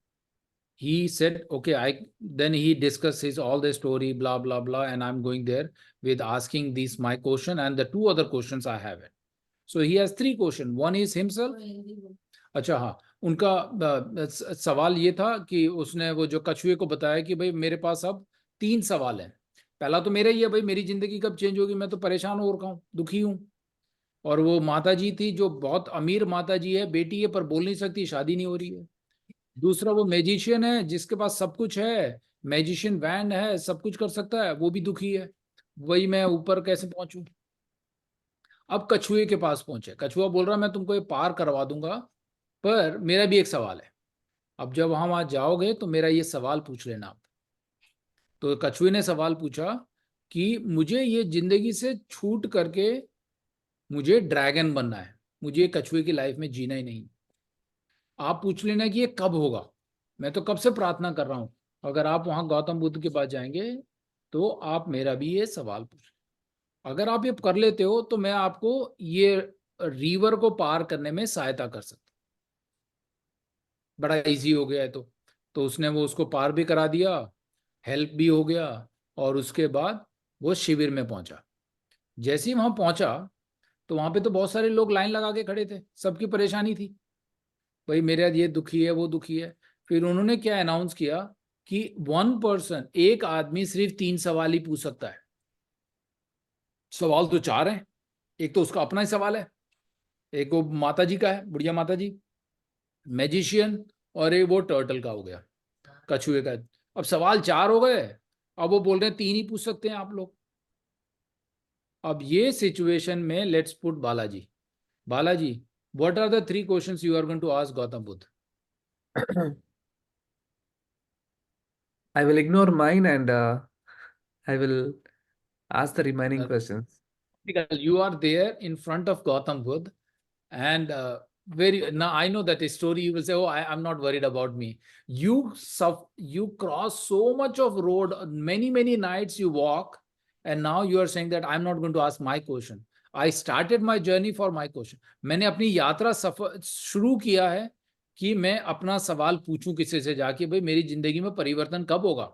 he said, okay, then he discussed his all the story, blah, blah, blah. And I'm going there with asking this my question and the two other questions I have it. So he has three questions. One is himself. अच्छा हाँ, उनका सवाल ये था कि उसने वो जो कछुए को बताया कि भाई मेरे पास अब 3 सवाल हैं। पहला तो मेरा ही है भाई मेरी जिंदगी कब चेंज होगी, मैं तो परेशान हो रखा हूँ, दुखी हूँ। और वो माता जी थी जो बहुत अमीर माता जी है, बेटी है पर बोल नहीं सकती, शादी नहीं हो रही है। दूसरा वो मैजिशियन है जिसके पास सब कुछ है, मैजिशियन वैंड है, सब कुछ कर सकता है, वो भी दुखी है। वही मैं ऊपर कैसे पहुंचूं। अब कछुए के पास पहुंचे, कछुआ बोल रहा मैं तुमको ये पार करवा दूंगा, पर मेरा भी एक सवाल है। अब जब वहां जाओगे तो मेरा ये सवाल पूछ लेना आप। तो कछुए ने सवाल पूछा कि मुझे ये जिंदगी से छूट करके मुझे ड्रैगन बनना है, मुझे कछुए की लाइफ में जीना ही नहीं। आप पूछ लेना कि ये कब होगा, मैं तो कब से प्रार्थना कर रहा हूँ, अगर आप वहां गौतम बुद्ध के पास जाएंगे तो आप मेरा भी ये सवाल पूछ, अगर आप ये कर लेते हो तो मैं आपको ये रिवर को पार करने में सहायता कर सकता, बड़ा इजी हो गया है। तो उसने वो उसको पार भी करा दिया, हेल्प भी हो गया, और उसके बाद वो शिविर में पहुंचा। जैसे ही वहां पहुंचा तो वहां पे तो बहुत सारे लोग लाइन लगा के खड़े थे, सबकी परेशानी थी, भाई मेरा ये दुखी है वो दुखी है। फिर उन्होंने क्या अनाउंस किया कि 1 पर्सन, एक आदमी सिर्फ 3 सवाल ही पूछ सकता है। सवाल तो 4 हैं, एक तो उसका अपना ही सवाल है, एक वो माता जी का है, बुढ़िया माता जी, मैजिशियन, और एक वो टर्टल का हो गया, कछुए का। अब सवाल 4 हो गए, अब वो बोल रहे हैं 3 ही पूछ सकते हैं आप लोग। अब ये सिचुएशन में let's put Balaji. Balaji, what are the 3 questions you are going to ask Gautam Buddha? I will ignore mine and I will ask the remaining questions. Because you are there in front of Gautam Buddha, and now I know that story. You will say, "Oh, I'm not worried about me." You cross so much of road, many nights you walk, and now you are saying that I'm not going to ask my question. I started my journey for my question. मैंने अपनी यात्रा सफर शुरू किया है कि मैं अपना सवाल पूछूं किसी से जाके, भाई मेरी जिंदगी में परिवर्तन कब होगा?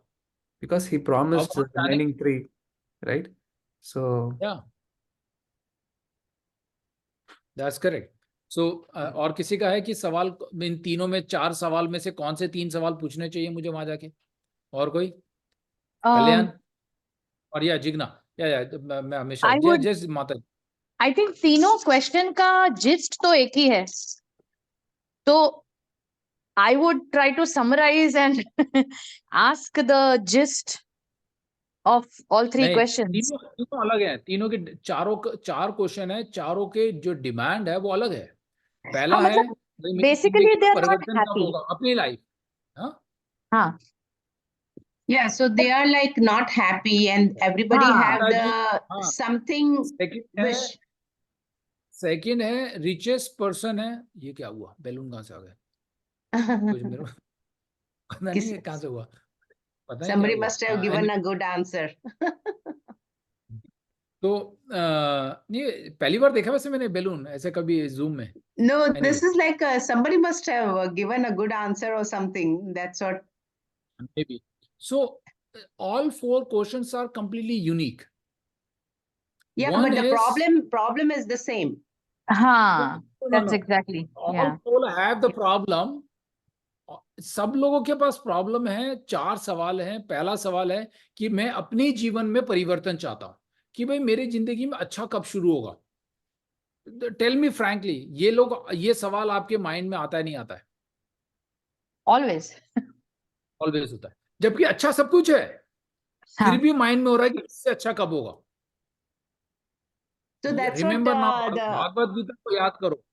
Because he अब promised the वहां जाने, remaining 3, right? So या दैट्स करेक्ट। सो और किसी का है कि सवाल, इन तीनों में 4 सवाल में से कौन से 3 सवाल पूछने चाहिए मुझे वहां जाके? और कोई? कल्याण और या जिग्ना, या मैं हमेशा I would- जय माता जी। आई थिंक तीनों क्वेश्चन का जिस्ट तो एक ही है, तो I would try to summarise and ask the gist of all 3 नहीं, क्वेश्चंस। तीनों अलग है, तीनों के 4 क्वेश्चन है, चारों के जो डिमांड है वो अलग है। पहला हाँ, है मतलब भाई मेरी बेसिकली जिंदगी दे में आर नॉट परिवर्तन कब हैप्पी। होगा, अपनी लाइफ। हाँ हाँ Yeah, so they are like not happy, and everybody हाँ have माता जी, the हाँ। something सेकंड है, wish. सेकंड है रिचेस्ट पर्सन है। ये क्या हुआ, बैलून कहाँ से आ गए? कुछ मेरे को पता नहीं है कहाँ से हुआ, पता नहीं क्या Somebody हुआ। must have given a good answer. तो ये पहली बार देखा वैसे मैंने बैलून ऐसे कभी जूम में। No, Anyway, this is like somebody must have given a good answer or something. That's what. maybe. So all 4 questions are completely unique. Yeah, One but the is problem is the same. हाँ, no, that's no. exactly, All yeah. 4 have the problem. सब लोगों के पास problem है, 4 सवाल हैं। पहला सवाल है कि मैं अपने जीवन में परिवर्तन चाहता हूं, कि भाई मेरी जिंदगी में अच्छा कब शुरू होगा। टेल मी फ्रैंकली, ये सवाल आपके माइंड में आता है नहीं आता है? Always. ऑलवेज होता है, जबकि अच्छा सब कुछ है, फिर हाँ भी माइंड में हो रहा है कि इससे अच्छा कब होगा। So that's what रिमेंबर ना, the भागवत गीता को याद करो।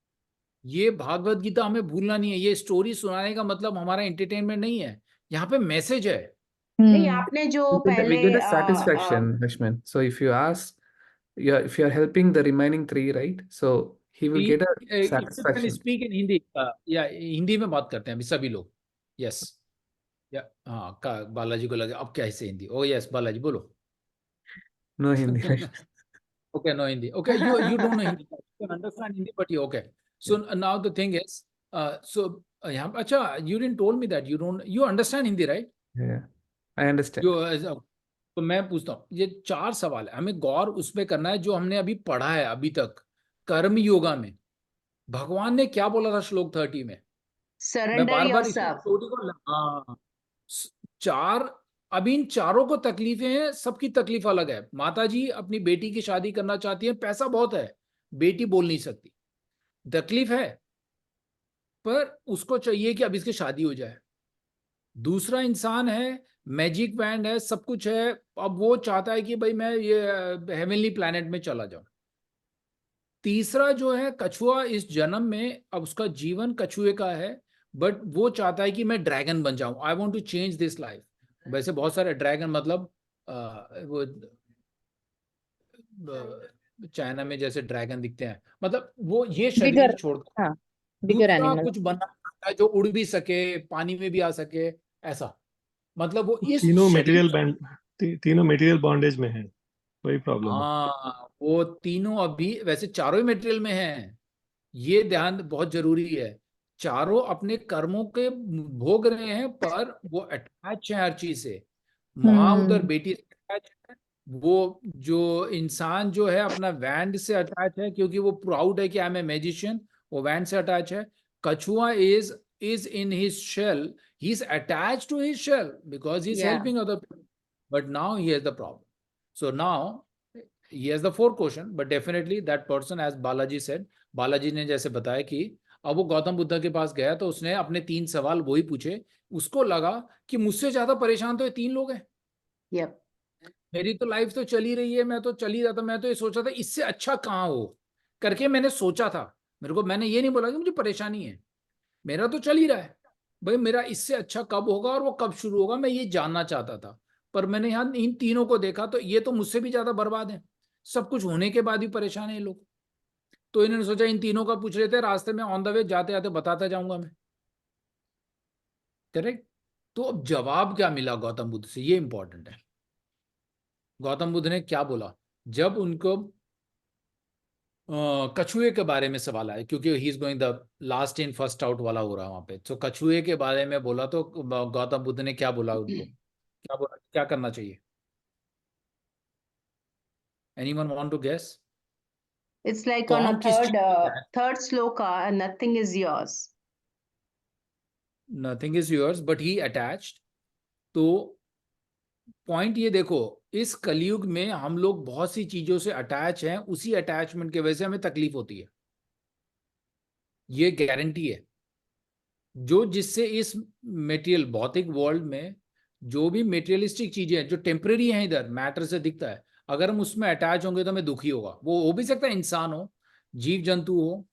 ये भागवत गीता हमें भूलना नहीं है। ये स्टोरी सुनाने का मतलब हमारा एंटरटेनमेंट नहीं है, यहाँ पे मैसेज है। नहीं, हम्म आपने जो we पहले get a satisfaction, Lakshman. So if you ask, if you're helping the remaining 3, right? So he will get a satisfaction. Speak in Hindi, या हिंदी में बात करते हैं अभी सभी लोग। यस, या हाँ, बालाजी को लगे अब क्या हिस्से हिंदी। ओ यस बालाजी बोलो। No Hindi. Okay, no Hindi. Okay, you don't know Hindi. You can understand Hindi, but you okay. So now the thing is, यहाँ अच्छा, you didn't told me that you understand Hindi, right? Yeah, I understand. तो मैं पूछता हूँ, ये 4 सवाल है, हमें गौर उसमें करना है जो हमने अभी पढ़ा है अभी तक कर्म योगा में। भगवान ने क्या बोला था श्लोक 30 में? मैं surrender बार बार इस yourself. स्टोरी को, हाँ, 4, अभी इन चारों को तकलीफें हैं, सबकी तकलीफ अलग है। माता जी अपनी बेटी की शादी करना चाहती है, पैसा बहुत है, बेटी बोल नहीं सकती, तकलीफ है, पर उसको चाहिए कि अब इसकी शादी हो जाए। दूसरा इंसान है, मैजिक बैंड है, सब कुछ है, अब वो चाहता है कि भाई मैं ये हेवनली प्लैनेट में चला जाऊं। तीसरा जो है कछुआ, इस जन्म में अब उसका जीवन कछुए का है, बट वो चाहता है कि मैं ड्रैगन बन जाऊं, I want to change this life. वैसे बहुत सारे ड्रैगन, मतलब वो चाइना में जैसे ड्रैगन दिखते हैं, मतलब वो ये शरीर बिगर छोड़कर हाँ बिगर दूसरा एनिमल। कुछ बनना चाहता है जो उड़ भी सके, पानी में भी आ सके, ऐसा। मतलब वो इस तीनों शरीर मटेरियल तीनों मटेरियल बॉन्डेज में है, वही प्रॉब्लम है। हाँ, वो तीनों अभी वैसे चारों ही मटेरियल में हैं। ये ध्यान बहुत जरूरी है। चारों अपने कर्मों के भोग रहे हैं, पर वो अटैच है हर चीज से। माँ उधर बेटी से अटैच है, वो जो इंसान जो है अपना वैंड से अटैच है, क्योंकि वो प्राउड है कि आई एम ए मैजिशियन, वो वैंड से अटैच है। कछुआ is in his shell, he is attach to his shell because he is Yeah. Helping other people, but now he has the problem. So now he has the four question, but definitely that person, as Balaji said, Balaji ने जैसे बताया कि अब वो गौतम बुद्ध के पास गया तो उसने अपने 3 सवाल वही पूछे। उसको लगा कि मुझसे ज्यादा परेशान तो ये 3 लोग हैं, Yep. मेरी तो लाइफ तो चली रही है, मैं तो चल ही रहा था, मैं तो ये सोचा था इससे अच्छा कहाँ हो करके मैंने सोचा था। मैंने ये नहीं बोला कि मुझे परेशानी है, मेरा तो चल ही रहा है भाई, मेरा इससे अच्छा कब होगा और वो कब शुरू होगा मैं ये जानना चाहता था। पर मैंने यहाँ इन तीनों को देखा तो ये तो मुझसे भी ज्यादा बर्बाद है, सब कुछ होने के बाद भी परेशान है ये लोग। तो इन्होंने सोचा इन तीनों का पूछ लेते, रास्ते में ऑन द वे जाते जाते बताता जाऊंगा मैं। करेक्ट। तो अब जवाब क्या मिला गौतम बुद्ध से, ये इंपॉर्टेंट है। गौतम बुद्ध ने क्या बोला जब उनको कछुए के बारे में सवाल आया, क्योंकि he is going the last in first out वाला हो रहा है वहां पे, तो कछुए के बारे में बोला तो गौतम बुद्ध ने क्या बोला उनको, क्या बोला क्या करना चाहिए? Anyone want to guess? It's like on कौन a किस चीज में है? third sloka, and nothing is yours. Nothing is yours but he attached. तो पॉइंट ये देखो, इस कलयुग में हम लोग बहुत सी चीजों से अटैच हैं, उसी अटैचमेंट की वजह से हमें तकलीफ होती है, ये गारंटी है। जो जिससे इस मेटेरियल भौतिक वर्ल्ड में जो भी मेटेरियलिस्टिक चीजें हैं जो टेम्परेरी हैं, इधर मैटर से दिखता है, अगर हम उसमें अटैच होंगे तो हमें दुखी होगा। वो हो भी सकता है इंसान हो, जीव जंतु हो,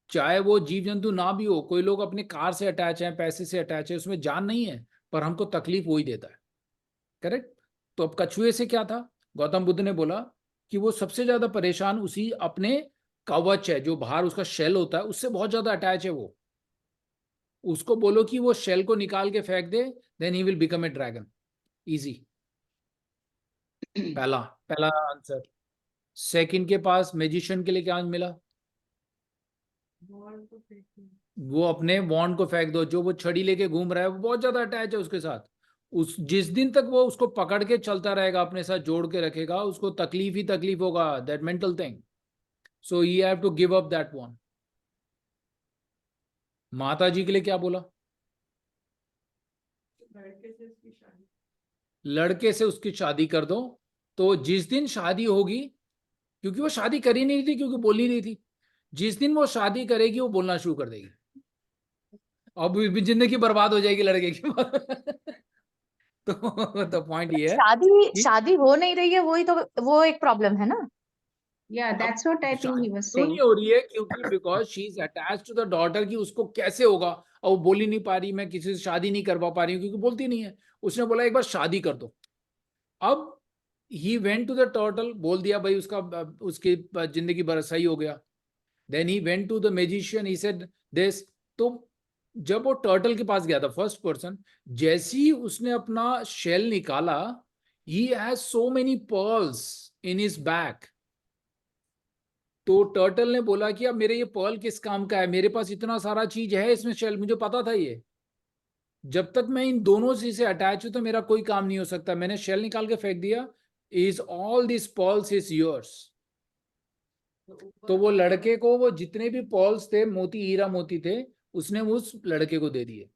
चाहे वो जीव जंतु ना भी हो, कोई लोग अपने कार से अटैच हैं, पैसे से अटैच है, उसमें जान नहीं है, पर हमको तकलीफ वही देता है। करेक्ट। तो अब कछुए से क्या था, गौतम बुद्ध ने बोला कि वो सबसे ज्यादा परेशान उसी अपने कवच है, जो बाहर उसका शेल होता है, उससे बहुत ज्यादा अटैच है वो। उसको बोलो कि वो शेल को निकाल के फेंक दे, then he will become a dragon. Easy. पहला पहला आंसर। सेकंड के पास मैजिशियन के लिए क्या मिला? वो अपने वॉन्ड को फेंक दो, जो वो छड़ी लेके घूम रहा है वो बहुत ज्यादा अटैच है उसके साथ। उस जिस दिन तक वो उसको पकड़ के चलता रहेगा, अपने साथ जोड़ के रखेगा, उसको तकलीफ ही तकलीफ होगा, that mental thing. So you have to give up that one. माता जी के लिए क्या बोला? लड़के से उसकी शादी कर दो। तो जिस दिन शादी होगी, क्योंकि वो शादी कर ही नहीं थी, क्योंकि बोल ही नहीं थी, जिस दिन वो शादी करेगी वो बोलना शुरू कर देगी, अब जिंदगी बर्बाद हो जाएगी लड़के की। तो पॉइंट ये है शादी कि शादी हो नहीं रही है, वही तो वो एक प्रॉब्लम है ना। Yeah, अब that's what I think he शादी was क्यों नहीं saying. हो रही है? क्योंकि because she is attach to the daughter, की उसको कैसे होगा, और वो बोल ही नहीं पा रही, मैं किसी से शादी नहीं करवा पा रही हूँ, क्योंकि बोलती नहीं है। उसने बोला एक बार शादी कर दो। अब he went to the turtle, बोल दिया भाई उसका उसकी जिंदगी भर सही हो गया। Then he went to the magician, he said this. तो जब वो टर्टल के पास गया था फर्स्ट पर्सन, जैसे ही उसने अपना शेल निकाला, he has so many pearls in his back. तो टर्टल ने बोला कि अब मेरे ये पर्ल किस काम का है, मेरे पास इतना सारा चीज है इसमें शेल, मुझे पता था ये, जब तक मैं इन दोनों से अटैच हूं तो मेरा कोई काम नहीं हो सकता, मैंने शेल निकाल के फेंक दिया। Is all this pearls is yours. तो वो लड़के को वो जितने भी पर्ल्स थे, मोती हीरा मोती थे, उसने उस लड़के को दे दिए।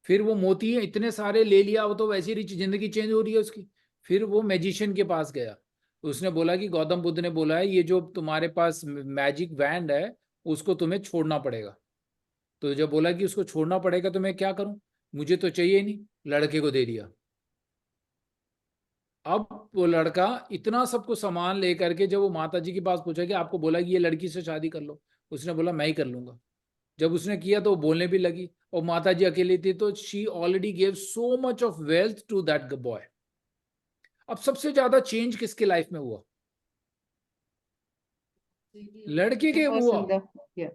फिर वो मोती इतने सारे ले लिया, वो तो वैसी रिच जिंदगी चेंज हो रही है उसकी। फिर वो मैजिशियन के पास गया, उसने बोला कि गौतम बुद्ध ने बोला है ये जो तुम्हारे पास मैजिक वैंड है उसको तुम्हें छोड़ना पड़ेगा। तो जब बोला कि उसको छोड़ना पड़ेगा तो मैं क्या करूं, मुझे तो चाहिए नहीं, लड़के को दे दिया। अब वो लड़का इतना सबको सामान लेकर के जब वो माता जी के पास पूछा कि आपको बोला कि ये लड़की से शादी कर लो, उसने बोला मैं ही कर लूंगा। जब उसने किया तो वो बोलने भी लगी, और माता जी अकेली थी, तो she already gave so much of wealth to that boy. अब सबसे ज्यादा चेंज किसके लाइफ में हुआ? लड़के के The हुआ। person, yeah.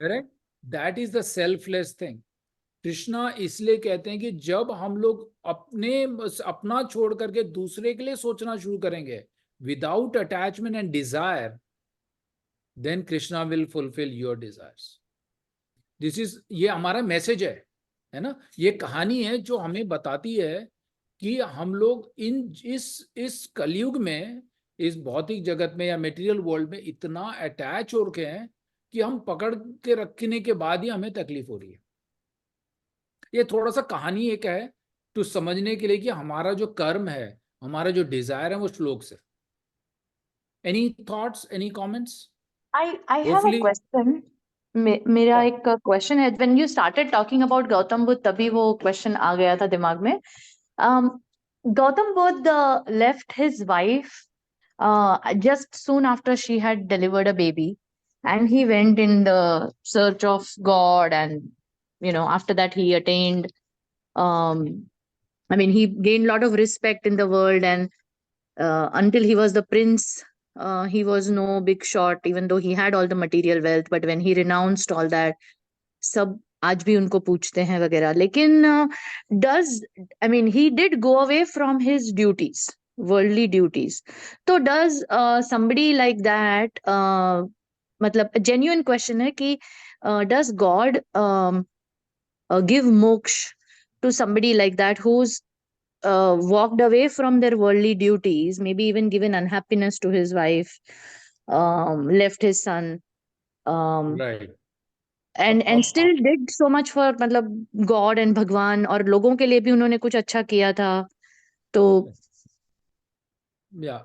Correct. That is the selfless thing. Krishna इसलिए कहते हैं कि जब हम लोग अपना छोड़ करके दूसरे के लिए सोचना शुरू करेंगे without attachment and desire, then Krishna will fulfil your desires. This is, ये हमारा मैसेज है ना, ये कहानी है जो हमें बताती है कि हम लोग इस कलयुग में, इस भौतिक जगत में या मटेरियल वर्ल्ड में इतना अटैच हो रखे हैं कि हम पकड़ के रखने के बाद ही हमें तकलीफ हो रही है। ये थोड़ा सा कहानी एक है तो समझने के लिए कि हमारा जो कर्म है, हमारा जो डिजायर है, वो श्लोक से। Any thoughts, any comments? I have a Hopefully- question. मेरा Yeah. एक क्वेश्चन है, when you started talking about Gautam Buddha तभी वो क्वेश्चन आ गया था दिमाग में। Gautam Buddha left his wife just soon after she had delivered a baby, and he went in the search of God, and after that he attained, I mean, he gained a lot of respect in the world, and until he was the prince, he was no big shot, even though he had all the material wealth. But when he renounced all that, सब आज भी उनको पूछते हैं वगैरह। लेकिन I mean, he did go away from his duties, worldly duties. तो does somebody like that, मतलब genuine question है कि does God give moksha to somebody like that who's walked away from their worldly duties, maybe even given unhappiness to his wife, left his son, Right. and still did so much for मतलब God and भगवान और लोगों के लिए भी उन्होंने कुछ अच्छा किया था। तो या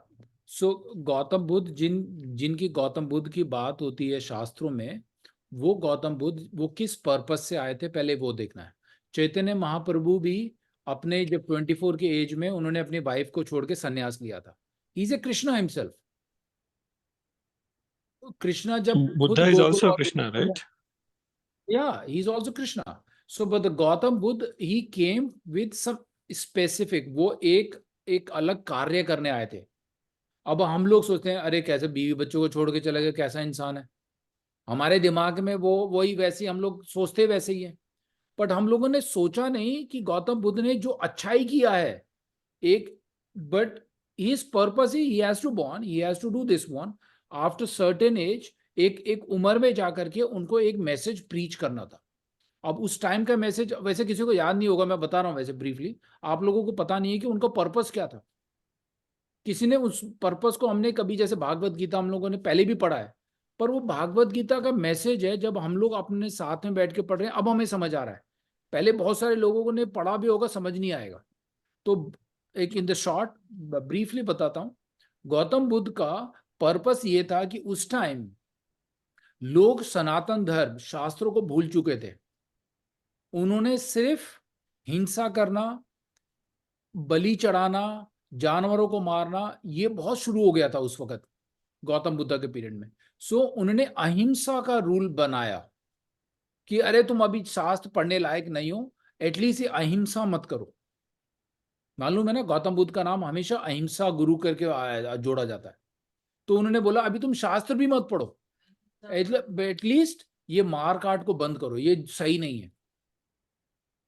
सो गौतम बुद्ध, जिनकी गौतम बुद्ध की बात होती है शास्त्रों में, वो गौतम बुद्ध वो किस पर्पस से आए थे पहले वो देखना है। चैतन्य महाप्रभु भी अपने जब 24 के एज में उन्होंने अपनी वाइफ को छोड़ के संन्यास लिया था। He is a Krishna himself. Krishna जब खुद Buddha is गोकुल also और Krishna, right? yeah, he is also Krishna. So but the Gautam Buddha, he came with some specific, वो एक अलग कार्य करने आए थे। अब हम लोग सोचते हैं अरे कैसे बीवी बच्चों को छोड़ के चले गए, कैसा इंसान है। हमारे दिमाग में वो वही वैसे हम लोग सोचते वैसे ही है। बट हम लोगों ने सोचा नहीं कि गौतम बुद्ध ने जो अच्छाई किया है एक, but his purpose he has to born, he has to do this one after certain age. एक उम्र में जाकर के उनको एक मैसेज प्रीच करना था। अब उस टाइम का मैसेज वैसे किसी को याद नहीं होगा, मैं बता रहा हूं वैसे ब्रीफली, आप लोगों को पता नहीं है कि उनका पर्पस क्या था। किसी ने उस पर्पस को, हमने कभी जैसे भागवत गीता हम लोगों ने पहले भी पढ़ा है, पर वो भागवत गीता का मैसेज है जब हम लोग अपने साथ में बैठ के पढ़ रहे हैं अब हमें समझ आ रहा है। पहले बहुत सारे लोगों ने पढ़ा भी होगा, समझ नहीं आएगा। तो एक इन द शॉर्ट ब्रीफली बताता हूं। गौतम बुद्ध का पर्पस ये था कि उस टाइम लोग सनातन धर्म शास्त्रों को भूल चुके थे। उन्होंने सिर्फ हिंसा करना, बलि चढ़ाना, जानवरों को मारना, ये बहुत शुरू हो गया था उस वक्त गौतम बुद्ध के पीरियड में। सो उन्होंने अहिंसा का रूल बनाया कि अरे तुम अभी शास्त्र पढ़ने लायक नहीं हो, एटलीस्ट ये अहिंसा मत करो। मालूम है ना, गौतम बुद्ध का नाम हमेशा अहिंसा गुरु करके जोड़ा जाता है। तो उन्होंने बोला अभी तुम शास्त्र भी मत पढ़ो, एटलीस्ट ये मार काट को बंद करो, ये सही नहीं है।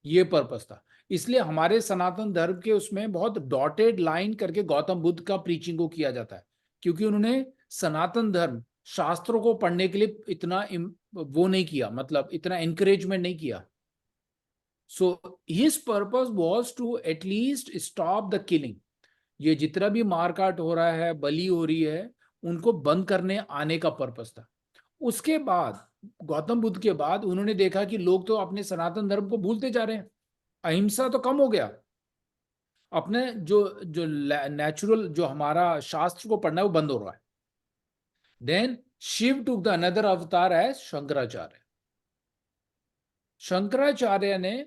ये पर्पस था। इसलिए हमारे सनातन धर्म के उसमें बहुत डॉटेड लाइन करके गौतम बुद्ध का प्रीचिंग को किया जाता है, क्योंकि उन्होंने सनातन धर्म शास्त्रों को पढ़ने के लिए इतना वो नहीं किया, मतलब इतना एनकरेजमेंट नहीं किया। So his purpose was to at least stop the killing. ये जितना भी मारकाट हो रहा है, बलि हो रही है, उनको बंद करने आने का पर्पस था। उसके बाद गौतम बुद्ध के बाद उन्होंने देखा कि लोग तो अपने सनातन धर्म को भूलते जा रहे हैं, अहिंसा तो कम हो गया, अपने जो जो नेचुरल जो हमारा शास्त्र को पढ़ना है वो बंद हो रहा है। Then Shiv took the another avatar as Shankaracharya. Shankaracharya ने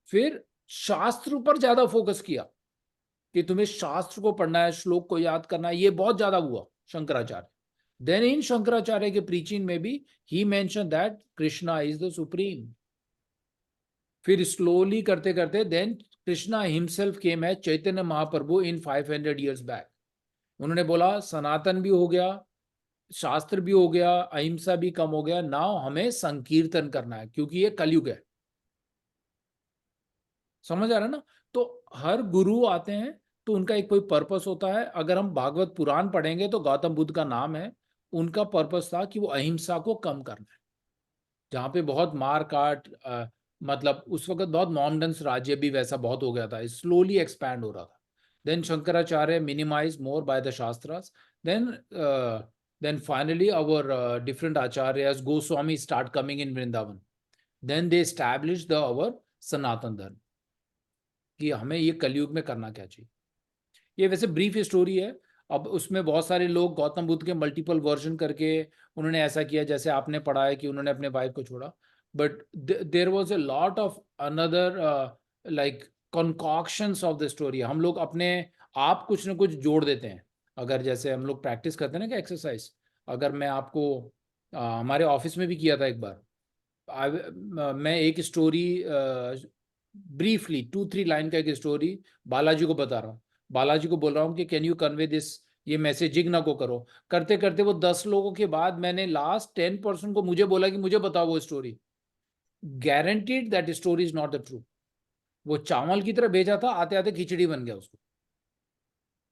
फिर शास्त्र पर ज्यादा फोकस किया कि तुम्हें शास्त्र को पढ़ना है, श्लोक को याद करना है, ये बहुत ज्यादा हुआ शंकराचार्य। देन इन शंकराचार्य के प्रीचिंग में भी ही mention that Krishna is the supreme. फिर स्लोली करते करते देन कृष्णा हिमसेल्फ केम है चैतन्य महाप्रभु इन 500 years बैक। उन्होंने बोला सनातन भी हो गया, शास्त्र भी हो गया, अहिंसा भी कम हो गया, नाउ हमें संकीर्तन करना है क्योंकि ये कलयुग है। समझ आ रहा है ना? तो हर गुरु आते हैं तो उनका एक कोई पर्पस होता है। अगर हम भागवत पुराण पढ़ेंगे तो गौतम बुद्ध का नाम है, उनका पर्पस था कि वो अहिंसा को कम करना है। जहाँ पे बहुत मार काट, मतलब उस वक्त बहुत मॉमडन्स राज्य भी वैसा बहुत हो गया था, स्लोली एक्सपैंड हो रहा था। Then Shankaracharya minimise more by the shastras, then finally our different acharyas, Goswami start coming in Vrindavan. Then they established our Sanatan Dharma कि हमें ये कलयुग में करना क्या चाहिए। ये वैसे ब्रीफ स्टोरी है। अब उसमें बहुत सारे लोग गौतम बुद्ध के मल्टीपल वर्जन करके उन्होंने ऐसा किया, जैसे आपने पढ़ा है कि उन्होंने अपने वाइफ को छोड़ा, but there was a lot of another like concoctions of the story. हम लोग अपने आप कुछ ना कुछ जोड़ देते हैं। अगर जैसे हम लोग प्रैक्टिस करते हैं ना कि एक्सरसाइज, अगर मैं आपको हमारे ऑफिस में भी किया था एक बार, मैं एक स्टोरी ब्रीफली 2-3 लाइन का एक स्टोरी बालाजी को बता रहा हूँ, बालाजी को बोल रहा हूँ कि कैन यू कन्वे दिस, ये मैसेज जिग्ना को करो। करते करते वो 10 लोगों के बाद मैंने लास्ट 10% को मुझे बोला कि मुझे बताओ वो story. Guaranteed that story is not the true. वो चावल की तरह भेजा था, आते आते खिचड़ी बन गया उसको।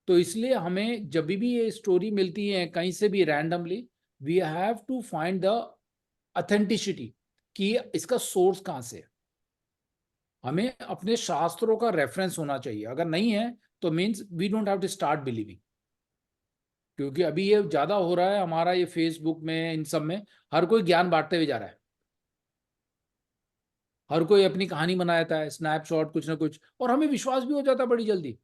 तो इसलिए हमें जब भी ये स्टोरी मिलती है कहीं से भी randomly, we have to find the authenticity कि इसका सोर्स कहाँ से है। हमें अपने शास्त्रों का रेफरेंस होना चाहिए। अगर नहीं है तो means we don't have to start believing. क्योंकि अभी ये ज्यादा हो रहा है हमारा, ये फेसबुक में, इन सब में हर कोई ज्ञान बांटते हुए जा रहा है। हर कोई अपनी कहानी बनाता है, स्नैपशॉट कुछ ना कुछ, और हमें विश्वास भी हो जाता है बड़ी जल्दी।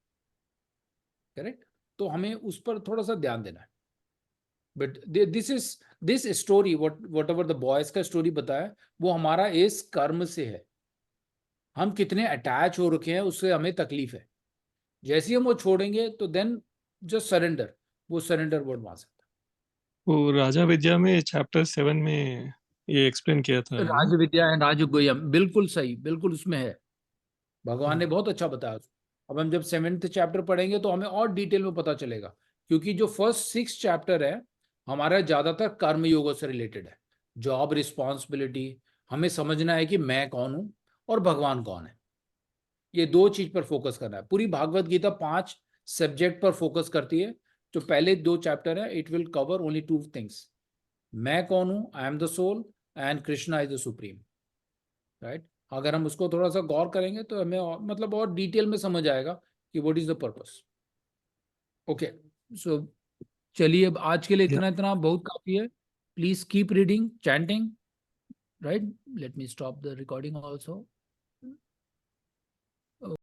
करेक्ट? तो हमें उस पर थोड़ा सा ध्यान देना है। But this story, what ever the boys का स्टोरी बताया, वो हमारा इस कर्म से है। हम कितने अटैच हो रखे हैं उससे हमें तकलीफ है। जैसे ही हम वो छोड़ेंगे तो देन जस्ट सरेंडर, वो सरेंडर वर्ड वहां से। वो राजा विद्या में चैप्टर 7 में ये एक्सप्लेन किया था, है ना? राज विद्या एंड राजगुह्यम, बिल्कुल सही, बिल्कुल उसमें है। भगवान ने बहुत अच्छा बताया उसको। अब हम जब 7th चैप्टर पढ़ेंगे तो हमें और डिटेल में पता चलेगा, क्योंकि जो फर्स्ट 6 चैप्टर है हमारा ज्यादातर कर्म योगों से रिलेटेड है। जॉब, रिस्पॉन्सिबिलिटी, हमें समझना है कि मैं कौन हूं और भगवान कौन है। ये 2 चीज पर फोकस करना है। पूरी भागवत गीता 5 सब्जेक्ट पर फोकस करती है। जो पहले 2 चैप्टर है, it will cover only 2 things. मैं कौन हूं, I am the soul, and Krishna is the supreme. Right? अगर हम उसको थोड़ा सा गौर करेंगे तो हमें मतलब और डिटेल में समझ आएगा कि what is the purpose. Okay, so चलिए अब आज के लिए Yeah. इतना बहुत काफी है। Please keep reading, chanting. Right? Let me stop the recording also.